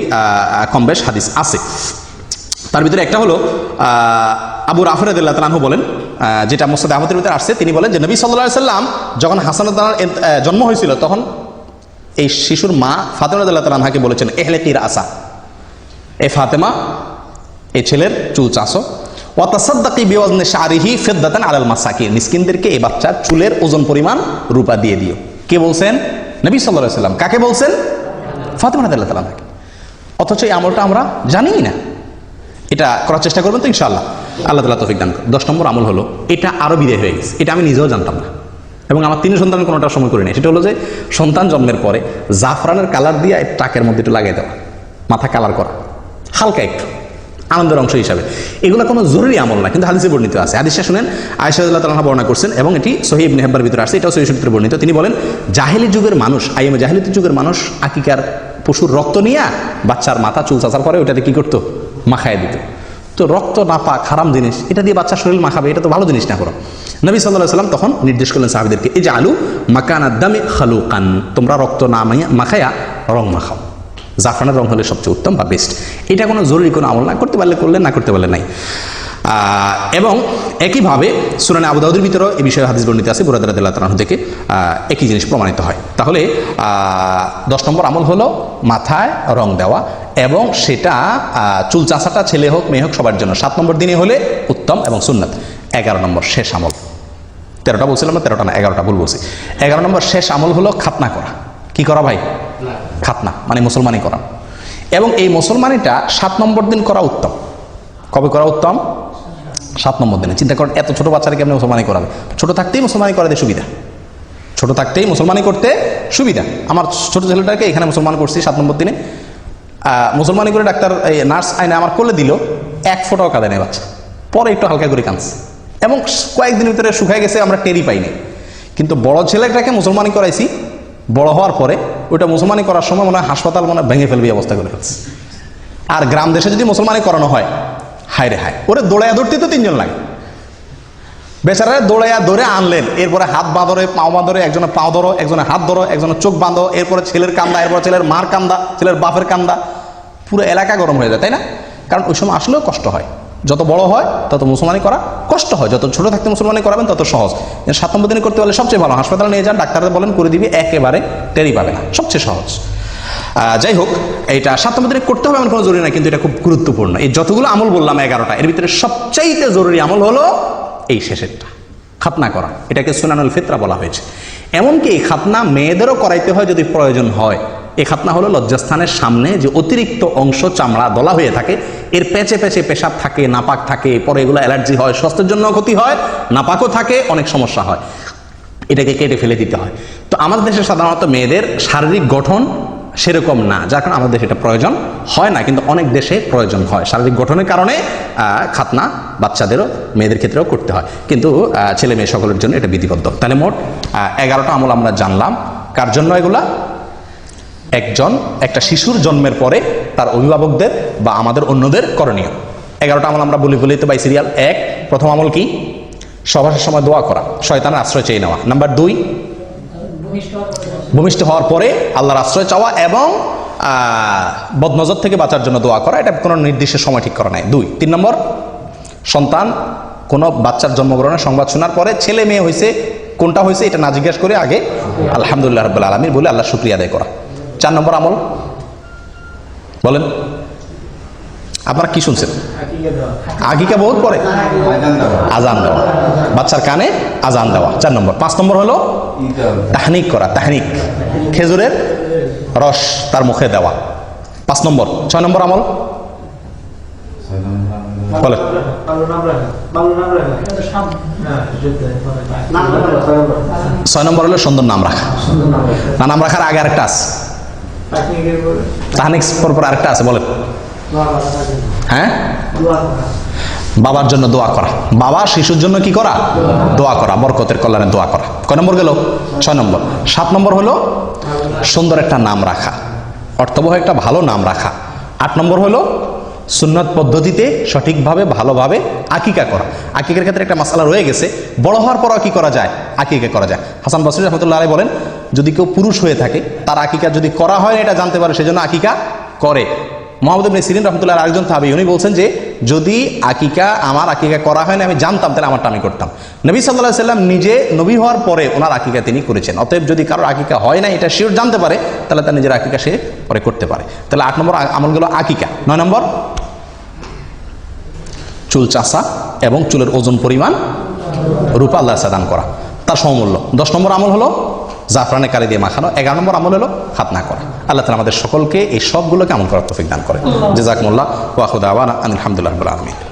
কম বেশ হাদিস আছে। তার ভিতরে একটা হলো আবু রাফি রাদিয়াল্লাহু তাআলা আনহু বলেন, যেটা মুসনাদ আহমদের ভিতরে আসছে, তিনি বলেন যে নবী সাল্লাল্লাহু আলাইহি সাল্লাম যখন হাসানের জন্ম হয়েছিল, তখন এই শিশুর মা ফাতেমা রাদিয়াল্লাহু তাআলা আনহাকে বলেছেন এহলেকির আসা, এ ফাতেমা, এই ছেলের চুল চাষো। ওয়াতাসাদ্দাকি বিওয়াজনি শারিহি ফিদ্দাতান আলাল মাসাকিন, মিসকিনদেরকে এই বাচ্চার চুলের ওজন পরিমাণ রূপা দিয়ে দিও। কে বলছেন? নবী সাল্লাল্লাহু আলাইহি ওয়াসাল্লাম। কাকে বলছেন? ফাতেমা রাদিয়াল্লাহু তাআলা। অথচ এই আমলটা আমরা জানিই না। এটা করার চেষ্টা করবেন তো ইনশাআল্লাহ, আল্লাহ তাআলা তৌফিক দান করুন। 10 নম্বর আমল হলো, এটা আরো বিদায় হয়ে গেছে, এটা আমি নিজেও জানতাম না এবং আমার 3 সন্তান কোনোটা সময় করি নাই। সেটা হলো যে সন্তান জন্মের পরে জাফরানের কালার দিয়ে টাকের মধ্যে একটু লাগিয়ে দেওয়া, মাথা কালার করা হালকা একটু আনন্দের অংশ হিসাবে। এগুলো কোনো জরুরি আমল না, কিন্তু হাদিসে বর্ণিত আছে। হাদিসটা শুনেন, আয়েশা রাদিয়াল্লাহু তাআলা বর্ণনা করছেন এবং এটি সহিহ ইবনে হিব্বানের ভিতরে আছে, এটাও সহিহ সূত্রে বর্ণিত। তিনি বলেন, জাহেলি যুগের মানুষ, আইয়ামে জাহেলিয়াত যুগের মানুষ আকিকার পশুর রক্ত নিয়ে বাচ্চার মাথা চুল চাচার পরে ওটাতে কি করতো? মাখায় দিত। তো রক্ত নাপাক হারাম জিনিস, এটা দিয়ে বাচ্চার শরীর মাখাবে, এটা তো ভালো জিনিস না করো। নবী সাল্লাল্লাহু আলাইহি ওয়াসাল্লাম তখন নির্দেশ করলেন সাহাবীদেরকে, এই যে আলু মাকানাদ দামি খালুকান, তোমরা রক্ত না মাখায়া রং মাখাও। জাফরানের রং হলে সবচেয়ে উত্তম বা বেস্ট। এটা কোনো জরুরি কোনো আমল না, করতে পারলে করলেন, না করতে পারলে নাই। এবং একইভাবে সুনানে আবু দাউদের ভিতরেও এই বিষয়ে হাদিস বর্ণিত আছে, বুরায়দা রাদিয়াল্লাহু তাআলা থেকে একই জিনিস প্রমাণিত হয়। তাহলে 10 নম্বর আমল হলো মাথায় রং দেওয়া, এবং সেটা চুল চাষাটা ছেলে হোক মেয়ে হোক সবার জন্য 7 নম্বর দিনে হলে উত্তম এবং সুন্নাত। 11 নম্বর শেষ আমল, 13টা বলছিলাম না, 13টা না 11টা ভুল বলছি। 11 নম্বর শেষ আমল হলো খাতনা করা। কি করা ভাই? খাতনা মানে মুসলমানি করা। এবং এই মুসলমানিটা 7 নম্বর দিন করা উত্তম। কবে করা উত্তম? 7 নম্বর দিনে। চিন্তা করেন, এত ছোট বাচ্চারা কেমন মুসলমানি করাবে? ছোট থাকতেই মুসলমানি করাতে সুবিধা, ছোট থাকতেই মুসলমানি করতে সুবিধা। আমার ছোট ছেলেটাকে এখানে মুসলমান করছি 7 নম্বর দিনে। মুসলমানি করে ডাক্তার নার্স আইনে আমার কোলে দিল, 1 ফোঁটাও কাঁদে নেই বাচ্চা। পরে একটু হালকা করে কাঁদছে এবং কয়েকদিন ভিতরে শুকায় গেছে, আমরা টেরি পাইনি। কিন্তু বড় ছেলেটাকে মুসলমানি করাইছি, বড় হওয়ার পরে ওইটা মুসলমানি করার সময় মনে হয় হাসপাতাল মনে ভেঙে ফেলবে অবস্থা করে ফেলছে। আর গ্রাম দেশে যদি মুসলমানি করানো হয়, হায় রে হায়, ওরে দৌড়াইয়া ধরতে তো 3 জন লাগে। বেচারা দৌড়াইয়া ধরে আনলেন, এরপরে হাত বাঁধরে, পাও বাঁধরে, একজনের পাও ধরো, একজনের হাত ধরো, একজনের চোখ বাঁধো, এরপরে ছেলের কান্দা, এরপরে ছেলের মার কান্দা, ছেলের বাপের কান্দা, পুরো এলাকা গরম হয়ে যায়, তাই না? কারণ ওই সময় আসলেও কষ্ট হয়। যত বড় হয় তত মুসলমানি করা কষ্ট হয়, যত ছোট থাকতে মুসলমানি করাবেন তত সহজ। 7 নম্বর দিনে করতে পারলে সবচেয়ে ভালো। হাসপাতালে নিয়ে যান, ডাক্তাররা বলেন করে দিবি, একেবারে টেরি পাবে না, সবচেয়ে সহজ। যাই হোক, এইটা 7 নম্বর দিনে করতে হবে এমন কোনো জরুরি না, কিন্তু এটা খুব গুরুত্বপূর্ণ। এই যতগুলো আমল বললাম 11টা, এর ভিতরে সবচাইতে জরুরি আমল হলো এই শেষেরটা, খাতনা করা। এটাকে সুনানুল ফিতরা বলা হয়েছে। এমনকি এই খাতনা মেয়েদেরও করাইতে হয় যদি প্রয়োজন হয়। এই খাতনা হলো লজ্জাস্থানের সামনে যে অতিরিক্ত অংশ চামড়া দলা হয়ে থাকে, এর পেঁচে পেঁচে পেশাব থাকে, নাপাক থাকে, পরে এগুলো অ্যালার্জি হয়, স্বাস্থ্যের জন্য ক্ষতি হয়, নাপাকও থাকে, অনেক সমস্যা হয়, এটাকে কেটে ফেলে দিতে হয়। তো আমাদের দেশে সাধারণত মেয়েদের শারীরিক গঠন সেরকম না, যার কারণে আমাদের এটা প্রয়োজন হয় না, কিন্তু অনেক দেশে প্রয়োজন হয়। শারীরিক গঠনের কারণে খাতনা বাচ্চাদেরও মেয়েদের ক্ষেত্রেও করতে হয়, কিন্তু ছেলে মেয়ে সকলের জন্য এটা বিধিবদ্ধ। তাহলে মোট 11টা আমল আমরা জানলাম। কার জন্য এগুলা? একটা শিশুর জন্মের পরে তার অভিভাবকদের বা আমাদের অন্যদের করণীয়। 11টা আমল আমরা বলি তো বাই সিরিয়াল। 1, প্রথম আমল কি? সবার সময় দোয়া করা, শয়তানের আশ্রয় চেয়ে নেওয়া। নাম্বার 2, ভূমিষ্ঠ হওয়ার পরে আল্লাহর আশ্রয় চাওয়া এবং বদনজর থেকে বাঁচার জন্য দোয়া করা। এটা কোনো নির্দিষ্ট সময় ঠিক করা নাই। 2, 3 নম্বর, সন্তান কোনো বাচ্চার জন্মগ্রহণের সংবাদ শোনার পরে ছেলে মেয়ে হয়েছে কোনটা হয়েছে এটা না জিজ্ঞেস করে আগে আলহামদুলিল্লাহ রাব্বিল আলামিন বলে আল্লাহ শুকরিয়া আদায় করা। 4 নম্বর আমল বলেন, আপনারা কি শুনছেন? আকিকা বহুত পরে আজান দেওয়া, বাচ্চার কানে আজান দেওয়া 4 নম্বর। 5 নম্বর হলো তাহনিক করা, তাহনিক, খেজুরের রস তার মুখে দেওয়া 5 নম্বর। 6 নম্বর আমল বলেন। 6 নম্বর হলো সুন্দর নাম রাখা। না, নাম রাখার আগে আরেকটা আছে, তাহনিক পর আরেকটা আছে, বলেন। হ্যাঁ, বাবার জন্য দোয়া করা, বাবা শিশুর জন্য কি করা? দোয়া করা, বরকতের কল্যাণে দোয়া করা। কয় নম্বর গেল? 6 নম্বর। 7 নম্বর হলো সুন্দর একটা নাম রাখা, অর্থবহ একটা ভালো নাম রাখা। 8 নম্বর হলো সুন্নত পদ্ধতিতে সঠিকভাবে ভালোভাবে আকিকা করা। আকিকার ক্ষেত্রে একটা মাসালা রয়ে গেছে, বড় হওয়ার পরও কি করা যায়? আকিকা করা যায়। হাসান বসরি রাহমাতুল্লাহ আলাইহি বলেন, যদি কেউ পুরুষ হয়ে থাকে তার আকিকা যদি করা হয় এটা জানতে পারে, সেজন্য আকিকা করে। মুহাম্মদ ইবনে সিরিন রাহমাতুল্লাহ আলাইহি আরেকজন তাবেঈ, উনি বলছেন যে যদি আমার আকিকা করা হয় না, আমি জানতাম, তাহলে আমারটা আমি করতাম। নবী সাল্লাল্লাহু আলাইহি সাল্লাম নিজে নবী হওয়ার পরে ওনার আকিকা তিনি করেছেন। অতএব যদি কারোর আকিকা হয় না এটা শিওর জানতে পারে, তাহলে তার নিজের আকিকা সে পরে করতে পারে। তাহলে 8 নম্বর আমল গেল আকিকা। 9 নম্বর চুল চাষা এবং চুলের ওজন পরিমাণ রূপা আল্লাহ দান করা, তার সমমূল্য। 10 নম্বর আমল হলো জাফরানে কালি দিয়ে মাখানো। 11 নম্বর আমল হলো খাতনা করা। আল্লাহ তাআলা আমাদের সকলকে এই সবগুলোকে আমল করার তৌফিক দান করে। জাযাকুমুল্লাহ ওয়া আখিরু দাওয়ানা আলহামদুলিল্লাহি রাব্বিল আলামিন।